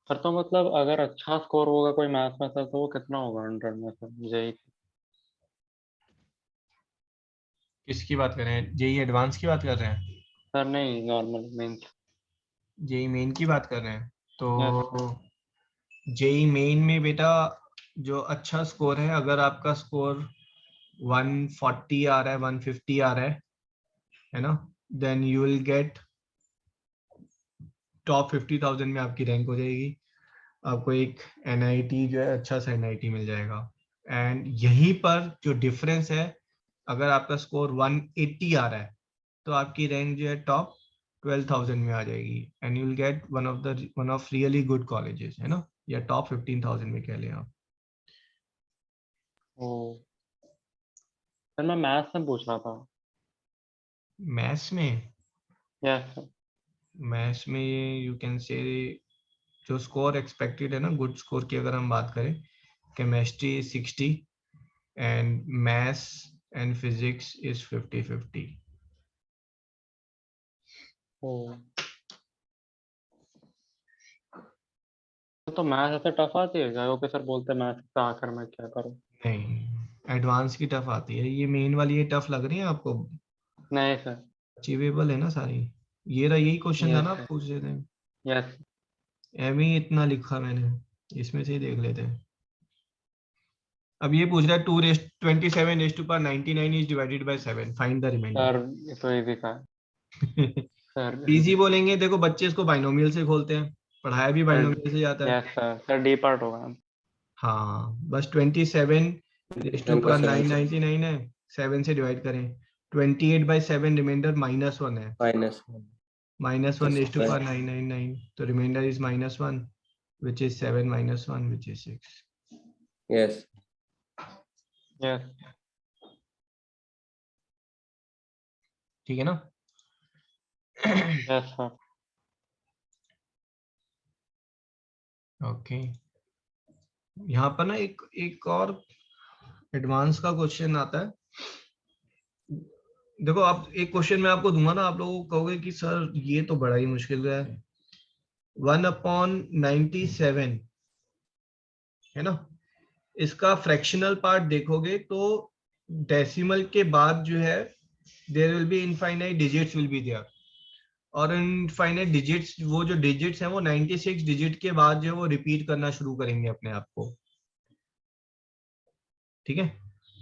Speaker 1: सर, तो मतलब अगर अच्छा स्कोर होगा कोई मैथ्स में सर, तो वो कितना होगा 100 में सर? जेई
Speaker 2: किसकी बात कर रहे हैं? जेई एडवांस की बात कर रहे हैं?
Speaker 1: सर नहीं, नॉर्मल मेंस।
Speaker 2: जेई मेन की बात कर रहे हैं?
Speaker 1: यस
Speaker 2: तो जेई मेन में बेटा जो अच्छा स्कोर है, अगर आपका स्कोर 140 आ रहा है, 150 आ रहा है ना, then you will get top 50,000 में आपकी रैंक हो जाएगी। आपको एक NIT जो है अच्छा सा NIT मिल जाएगा। एंड यहीं पर जो डिफरेंस है, अगर आपका स्कोर 180 आ रहा है तो आपकी रैंक जो है टॉप 12,000 में आ जाएगी and you will get one of really good colleges, है ना, या टॉप 15,000 में कह लें आप।
Speaker 1: ओ सर मैं मैथ्स में पूछ रहा था।
Speaker 2: मैथ्स में
Speaker 1: यस सर।
Speaker 2: मैथ्स में यू कैन से जो स्कोर एक्सपेक्टेड है ना, गुड स्कोर की अगर हम बात करें, chemistry 60 and maths and physics is 50-50।
Speaker 1: ओ तो मैथ्स ऐसे टफ आती है क्या? ओके सर बोलते हैं मैथ्स का आकर मैं क्या करूँ?
Speaker 2: नहीं, एडवांस की टफ आती है, ये मेन वाली ये टफ लग रही है आपको?
Speaker 1: नहीं सर।
Speaker 2: अचीवेबल है ना सारी? ये रहा, यही क्वेश्चन था
Speaker 1: यस
Speaker 2: ना आप
Speaker 1: सर।
Speaker 2: पूछ रहे थे।
Speaker 1: यस
Speaker 2: एम ही इतना लिखा मैंने, इसमें से ही देख लेते हैं। अब ये पूछ रहा है 27 is divided by 7, find the remainder.
Speaker 1: Sir ये तो इजी था सर।
Speaker 2: इजी बोलेंगे, देखो बच्चे इसको बाइनोमियल से खोलते हैं, पढ़ाया भी बाइनोमियल से जाता है।
Speaker 1: Yes sir. Sir D part होगा।
Speaker 2: हाँ, बस 27 है, 7 से डिवाइड करें, 28/7 रिमाइंडर -1 है,
Speaker 4: -1
Speaker 2: -1
Speaker 4: तो
Speaker 2: 999, तो remainder is -1 which is 7 - 1 which is 6।
Speaker 4: Yes
Speaker 1: yes
Speaker 2: ठीक है ना?
Speaker 1: Yes sir.
Speaker 2: ओके, यहाँ पर ना एक और एडवांस का क्वेश्चन आता है। देखो, आप एक क्वेश्चन मैं आपको दूंगा ना, आप लोगों को कहोगे कि सर ये तो बड़ा ही मुश्किल है। 1/97 है ना, इसका फ्रैक्शनल पार्ट देखोगे तो डेसिमल के बाद जो है there will be infinite digits will be there, और इनफाइनाइट डिजिट्स, वो जो डिजिट्स हैं वो 96 डिजिट के बाद जो है वो रिपीट करना शुरू करेंगे अपने आप को। ठीक है,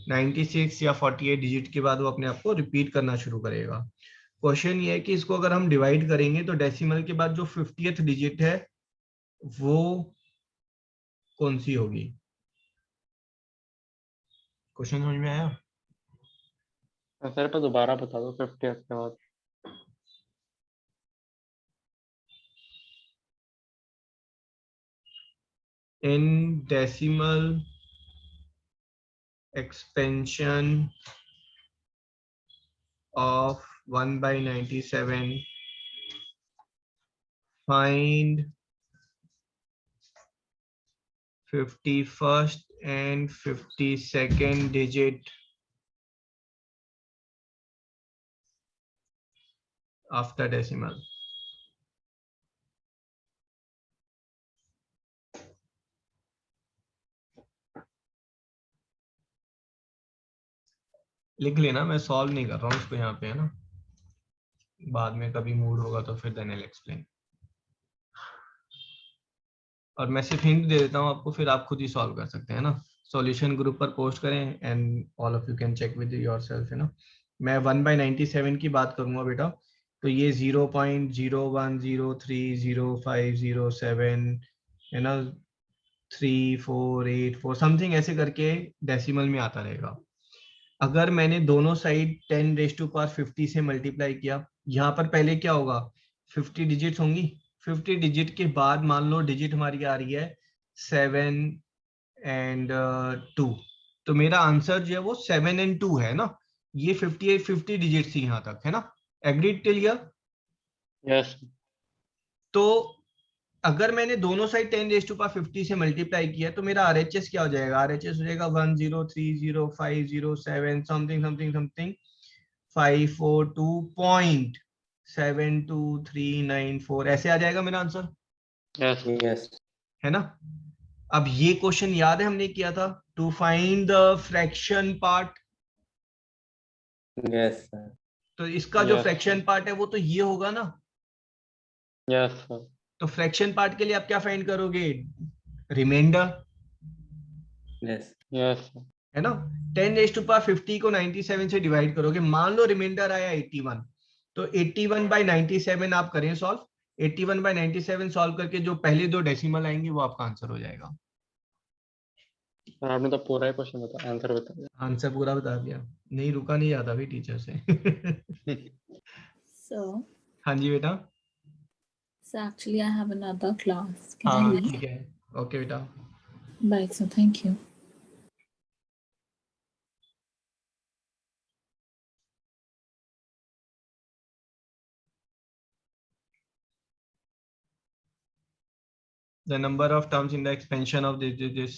Speaker 2: 96 या 48 डिजिट के बाद वो अपने आप को रिपीट करना शुरू करेगा। क्वेश्चन ये है कि इसको अगर हम डिवाइड करेंगे तो डेसिमल के बाद जो 50th डिजिट है वो कौन सी होगी? क्वेश्चन समझ में आया?
Speaker 1: सर पर दोबारा बता दो 50 के बाद।
Speaker 2: In decimal expansion of 1/97, find 51st and 52nd digit after decimal। लिख लेना, मैं सॉल्व नहीं कर रहा हूँ इसको यहाँ पे, है ना, बाद में कभी मूड होगा तो फिर देन आई विल एक्सप्लेन। और मैं सिर्फ हिंट दे देता हूँ आपको, फिर आप खुद ही सॉल्व कर सकते हैं ना। सॉल्यूशन ग्रुप पर पोस्ट करें and all of you can check with yourself, है ना। मैं 1/97 की बात करूंगा बेटा, तो ये 0.01030507 है ना, 3484 समथिंग ऐसे करके डेसिमल में आता रहेगा। अगर मैंने दोनों साइड 10⁻50 से मल्टीप्लाई किया, यहाँ पर पहले क्या होगा, 50 डिजिट्स होंगी, 50 डिजिट के बाद मान लो डिजिट हमारी आ रही है 7 and 2, तो मेरा आंसर जो है वो 7 and 2 है ना। ये 50 डिजिट थी यहाँ तक, है ना, एग्रीड टिल हियर?
Speaker 1: यस
Speaker 2: तो अगर मैंने दोनों साइड 10⁻50 से मल्टीप्लाई किया तो मेरा RHS क्या हो जाएगा? RHS हो जाएगा 1030507 समथिंग समथिंग समथिंग 542.72394, ऐसे आ जाएगा मेरा आंसर,
Speaker 1: यस
Speaker 4: यस
Speaker 2: है ना। अब ये क्वेश्चन याद है हमने किया था, to find the fraction part,
Speaker 4: yes
Speaker 2: तो इसका जो
Speaker 1: Yes,
Speaker 2: फ्रैक्शन पार्ट है वो तो ये होगा ना।
Speaker 1: Yes sir.
Speaker 2: तो फ्रैक्शन पार्ट के लिए आप क्या फाइंड करोगे? रिमाइंडर,
Speaker 4: यस
Speaker 1: यस
Speaker 2: है ना। 10⁻50 को 97 से डिवाइड करोगे, मान लो रिमाइंडर आया 81, तो 81/97 आप करें सॉल्व, 81/97 सॉल्व करके जो पहले दो डेसिमल आएंगे वो आपका आंसर हो जाएगा।
Speaker 1: सर आपने तो पूरा ही क्वेश्चन बता आंसर बता दिया।
Speaker 2: आंसर पूरा बता दिया, नहीं रुका नहीं जाता भी टीचर से।
Speaker 6: So,
Speaker 2: हाँ जी बेटा।
Speaker 6: so actually I have another class. Can I
Speaker 2: हाँ
Speaker 6: leave?
Speaker 2: ठीक है, ओके बेटा।
Speaker 6: Bye. So thank you.
Speaker 2: The number of terms in the expansion of this.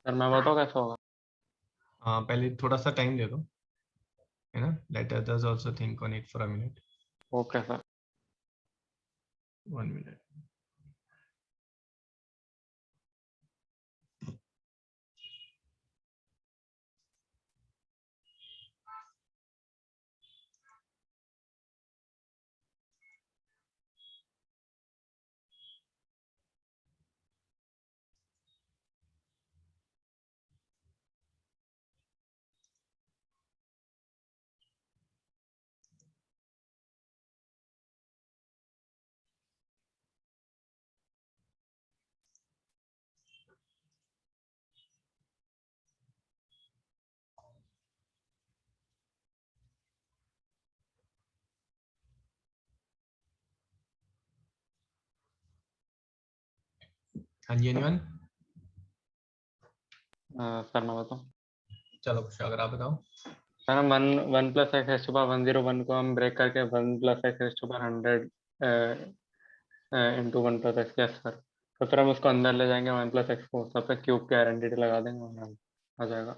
Speaker 1: Sir मैं बताऊँ कैसे होगा?
Speaker 2: हाँ पहले थोड़ा सा टाइम दे दो, है ना। Let others also think on it for a minute.
Speaker 1: Okay sir.
Speaker 2: 1 minute. हाँ जी anyone?
Speaker 1: सर मैं बताऊँ?
Speaker 2: चलो कुछ अगर आप बताओ।
Speaker 1: सर हम 1 + x⁻101 को हम ब्रेक करके 1 + x⁻100 into 1 + x, yes sir. तो फिर हम उसको अंदर ले जाएंगे 1 + x को, सब पे क्यूब की आइडेंटिटी लगा देंगे और हम आ जाएगा।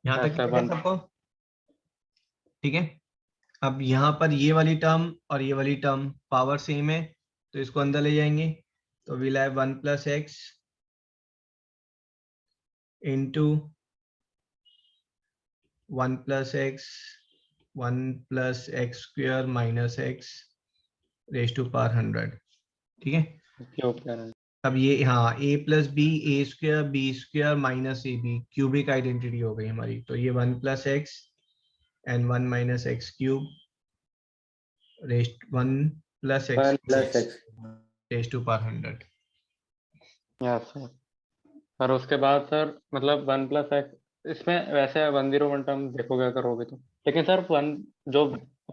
Speaker 2: यहाँ तक
Speaker 1: सर
Speaker 2: क्लियर है सबको? ठीक है। अब यहाँ पर ये वाली टर्म और ये वाली टर्म पावर सेम है, तो इसको अंदर ले जाएंगे, तो will have 1 + x into 1 + x 1 + x² - x raise to power 100। ठीक है।
Speaker 1: क्यूब की आइडेंटिटी।
Speaker 2: अब ये हाँ a + b a² b² - ab cubic identity हो गई हमारी, तो ये 1 + x and 1 - x³ raised 1 + x
Speaker 4: 1 + x।
Speaker 2: raised to power 100।
Speaker 1: Yes sir. और उसके बाद सर मतलब 1 + x, इसमें वैसे 101 टर्म देखोगे अगर होगी तो, लेकिन सर 1 जो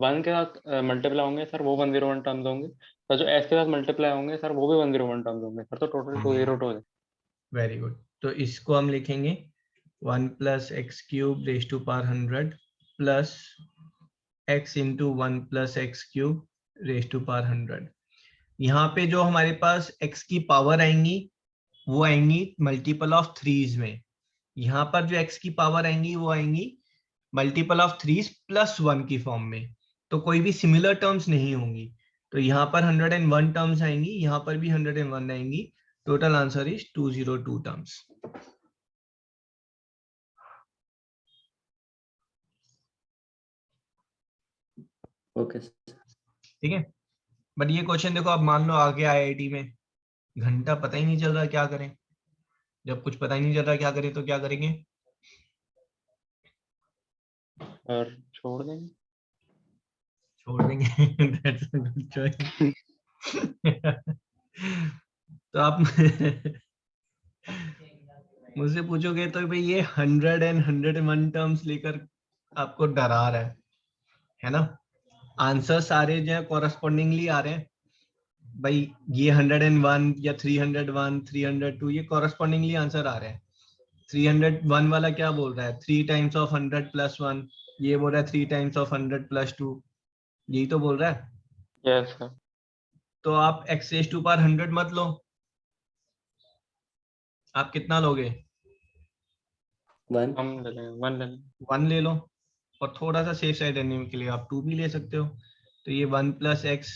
Speaker 1: 1 के साथ मल्टीप्लाई होंगे सर वो 101 टर्म्स होंगे, तो जो s के साथ मल्टीप्लाई होंगे सर वो भी 101 टर्म्स होंगे सर, तो टोटल 202 हो जाए।
Speaker 2: Very good. तो इसको हम लिखेंगे 1 + x³ raised to power 100 plus x into 1 + x³ raised to power 100। यहाँ पे जो हमारे पास x की पावर आएंगी वो आएंगी मल्टीपल ऑफ 3s में, यहाँ पर जो x की पावर आएंगी वो आएंगी मल्टीपल ऑफ 3s + 1 की फॉर्म में, तो कोई भी सिमिलर टर्म्स नहीं होंगी। तो यहाँ पर 101 टर्म्स आएंगी, यहाँ पर भी 101 आएंगी। Total answer is 202 terms.
Speaker 4: Okay.
Speaker 2: ठीक है। बट ये क्वेश्चन देखो, अब मान लो आगे आईआईटी में घंटा पता ही नहीं चल रहा क्या करें, जब कुछ पता ही नहीं चल रहा क्या करें तो क्या करेंगे?
Speaker 1: और छोड़ देंगे।
Speaker 2: छोड़ देंगे। That's a good choice। तो आप मुझसे पूछोगे तो भाई ये 100 and 101 टर्म्स लेकर आपको डरा रहा है ना। आंसर सारे जो है कॉरेस्पॉन्डिंगली आ रहे हैं भाई, ये 101 या 301 302 ये कॉरेस्पॉन्डिंगली आंसर आ रहे हैं। 301 वाला क्या बोल रहा है, 3 टाइम्स ऑफ 100 + 1, ये बोल रहा है 3 टाइम्स ऑफ 100 + 2, यही तो बोल रहा है।
Speaker 1: Yes sir.
Speaker 2: तो आप x रेज़ टू पावर 100 मत लो, आप कितना लोगे?
Speaker 4: 1।
Speaker 1: हम ले लेंगे 1 ले लेंगे।
Speaker 2: 1 ले लो, और थोड़ा सा सेफ साइड रहने के लिए आप 2 भी ले सकते हो। तो ये 1 + x,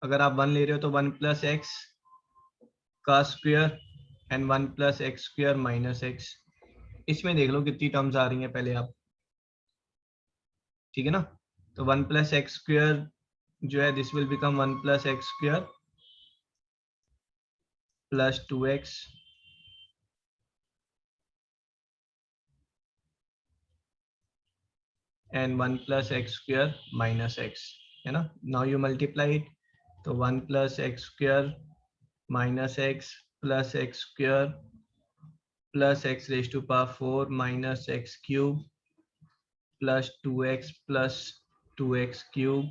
Speaker 2: अगर आप 1 ले रहे हो तो 1 + x का स्क्वायर एंड 1 + x² - x। इसमें देख लो कितनी टर्म्स आ रही हैं पहले आप, ठीक है ना। तो 1 + x² जो है this will become 1 + x² + 2x and 1 + x² - x। है ना. नाउ यू मल्टीप्लाई इट, तो 1 plus x square minus x plus x square plus x raise to power 4 minus x cube plus 2x cube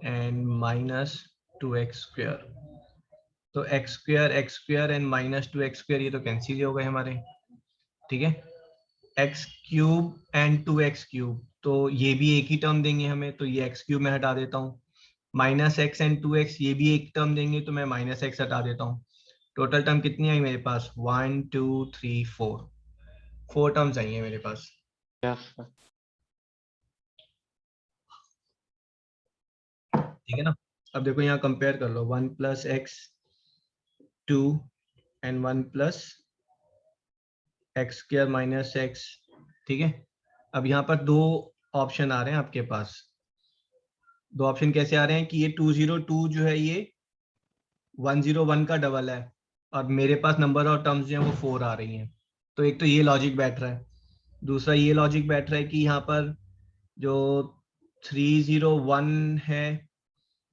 Speaker 2: and minus 2x square. तो x square and minus 2x square ये तो cancel हो गए हमारे. ठीक है. X cube and 2x cube, तो ये भी एक ही टर्म देंगे हमें, तो ये एक्स क्यूब में हटा देता हूँ. माइनस एक्स एंड 2x ये भी एक टर्म देंगे, तो मैं माइनस एक्स हटा देता हूँ. टोटल टर्म कितनी आई मेरे पास? 1 2 3 4 टर्म चाहिए मेरे पास.
Speaker 1: Yes sir.
Speaker 2: ठीक है ना. अब देखो यहाँ कंपेयर कर लो, 1 plus x 2 and 1 plus x square minus x. ठीक है. अब यहाँ पर दो ऑप्शन आ रहे हैं आपके पास. दो ऑप्शन कैसे आ रहे हैं कि ये 202 जो है ये 101 का डबल है, और मेरे पास नंबर ऑफ टर्म्स जो है वो 4 आ रही हैं. तो एक तो ये लॉजिक बैठ रहा है. दूसरा ये लॉजिक बैठ रहा है कि यहाँ पर जो 301 है,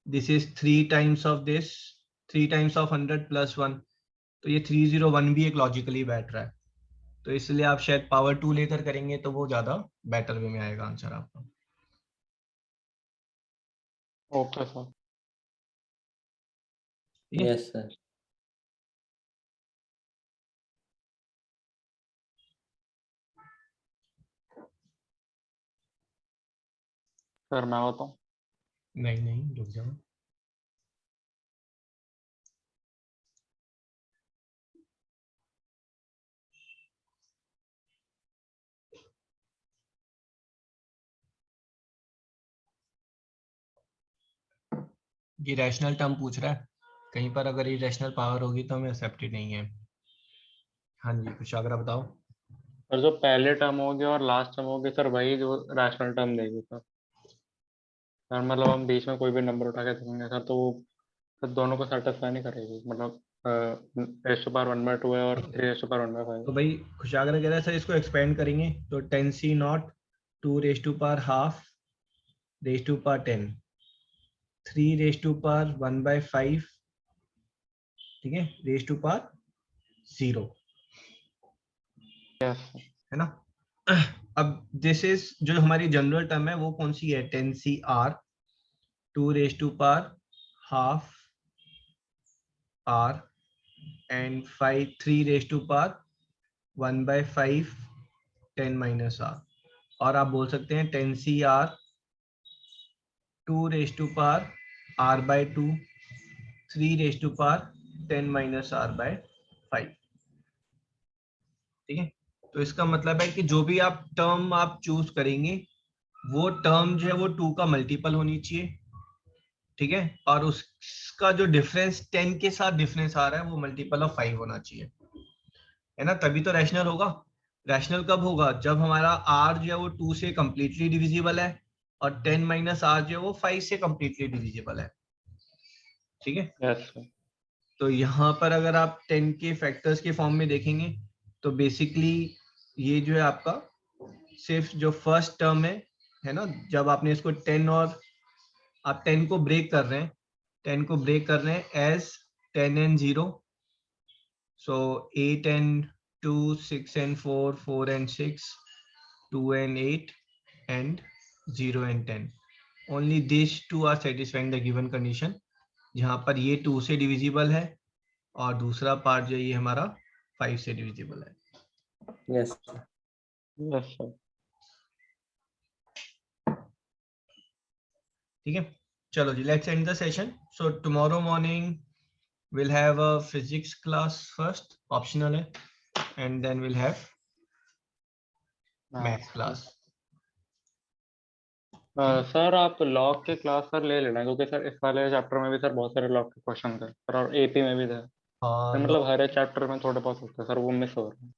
Speaker 2: this is 3 times of this, 3 times of 100 plus 1. तो ये 301 भी एक लॉजिकली बैठ रहा है. तो इसलिए आप शायद पावर 2 लेकर करेंगे तो वो ज्यादा बेटर वे में आएगा आंसर आपका.
Speaker 1: Okay sir.
Speaker 2: ठीक है.
Speaker 4: Yes sir.
Speaker 1: सर मैं बताऊँ?
Speaker 2: नहीं रुक जाओ. ये रैशनल टर्म पूछ रहा है. कहीं पर अगर ये रैशनल पावर होगी तो हमें एक्सेप्टेड नहीं है. हाँ जी कुछ अगर बताओ.
Speaker 1: और जो पहले टर्म होगी और लास्ट टर्म होगी सर, वही जो रैशनल टर्म देगी सर. सर मतलब हम बीच में कोई भी नंबर उठा के देखेंगे सर, तो वो सर दोनों को सेटिस्फाई नहीं करेगी. मतलब रेस टू पावर 1/2 है और 3 रेस टू पावर 1/5.
Speaker 2: तो भाई खुशागर कह रहा है सर इसको एक्सपेंड करेंगे तो 10c not 2 raise to power half raise to power 10 3 raise to power 1/5. ठीक है. Raise to power 0
Speaker 1: yes.
Speaker 2: है ना. अब दिस इज जो हमारी जनरल टर्म है वो कौन सी है? 10cr 2 raise to power half r and 3 raise to power 1/5 10 minus r. और आप बोल सकते हैं 10cr 2 raise to power r/2 3 raise to power 10 minus r/5. ठीक है. तो इसका मतलब है कि जो भी आप टर्म आप चूज करेंगे वो टर्म जो है वो 2 का मल्टीपल होनी चाहिए. ठीक है. और उसका जो डिफरेंस 10 के साथ डिफरेंस आ रहा है वो मल्टीपल ऑफ 5 होना चाहिए, है ना. तभी तो रैशनल होगा. रैशनल कब होगा? जब हमारा r जो है वो 2 से कंप्लीटली डिविजिबल है और 10 माइनस r जो है वो 5 से कंप्लीटली डिविजिबल है. ठीक है.
Speaker 1: Yes sir.
Speaker 2: तो यहाँ पर अगर आप 10 के फैक्टर्स के फॉर्म में देखेंगे तो बेसिकली ये जो है आपका सिर्फ जो फर्स्ट टर्म है ना, जब आपने इसको 10 और आप 10 को ब्रेक कर रहे हैं, 10 को ब्रेक कर रहे हैं as 10 and 0. So 8 and 2 6 and 4 4 and 6 2 and 8 and 0 and 10. Only these two are satisfying the given condition. जहाँ पर ये 2 से डिविजिबल है और दूसरा पार्ट जो ये हमारा 5 से डिविजिबल है.
Speaker 4: Yes sir.
Speaker 1: Yes sir.
Speaker 2: ठीक है. चलो जी, let's end the session. So tomorrow morning we'll have a physics class first, optional है, and then we'll have math class.
Speaker 1: Sir आप लॉग के क्लास सर ले लेना, क्योंकि सर इस वाले चैप्टर में भी सर बहुत सारे लॉग के क्वेश्चन थे सर, और एपी में भी थे सर. मतलब हर एक चैप्टर में थोड़े बहुत होते हैं सर, वो मिस हो रहे हैं.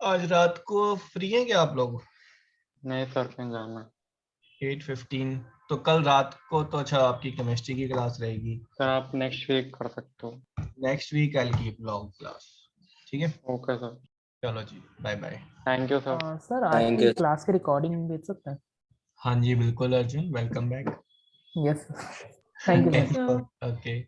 Speaker 2: आज रात को फ्री हैं क्या आप लोग?
Speaker 1: नहीं सर, कहीं जाना है
Speaker 2: 8:15. तो कल रात को तो अच्छा आपकी केमिस्ट्री की क्लास रहेगी.
Speaker 1: सर. आप नेक्स्ट वीक कर सकते हो.
Speaker 2: Next week I will keep long class. ठीक है.
Speaker 1: Okay sir.
Speaker 2: चलो जी, bye bye.
Speaker 1: Thank you sir.
Speaker 7: Sir आज
Speaker 4: Thank
Speaker 7: की
Speaker 4: you.
Speaker 7: क्लास की रिकॉर्डिंग भेज सकते हैं?
Speaker 2: हाँ जी बिल्कुल Arjun, welcome back.
Speaker 7: Yes. Thank you, sir.
Speaker 6: Sir.
Speaker 2: Okay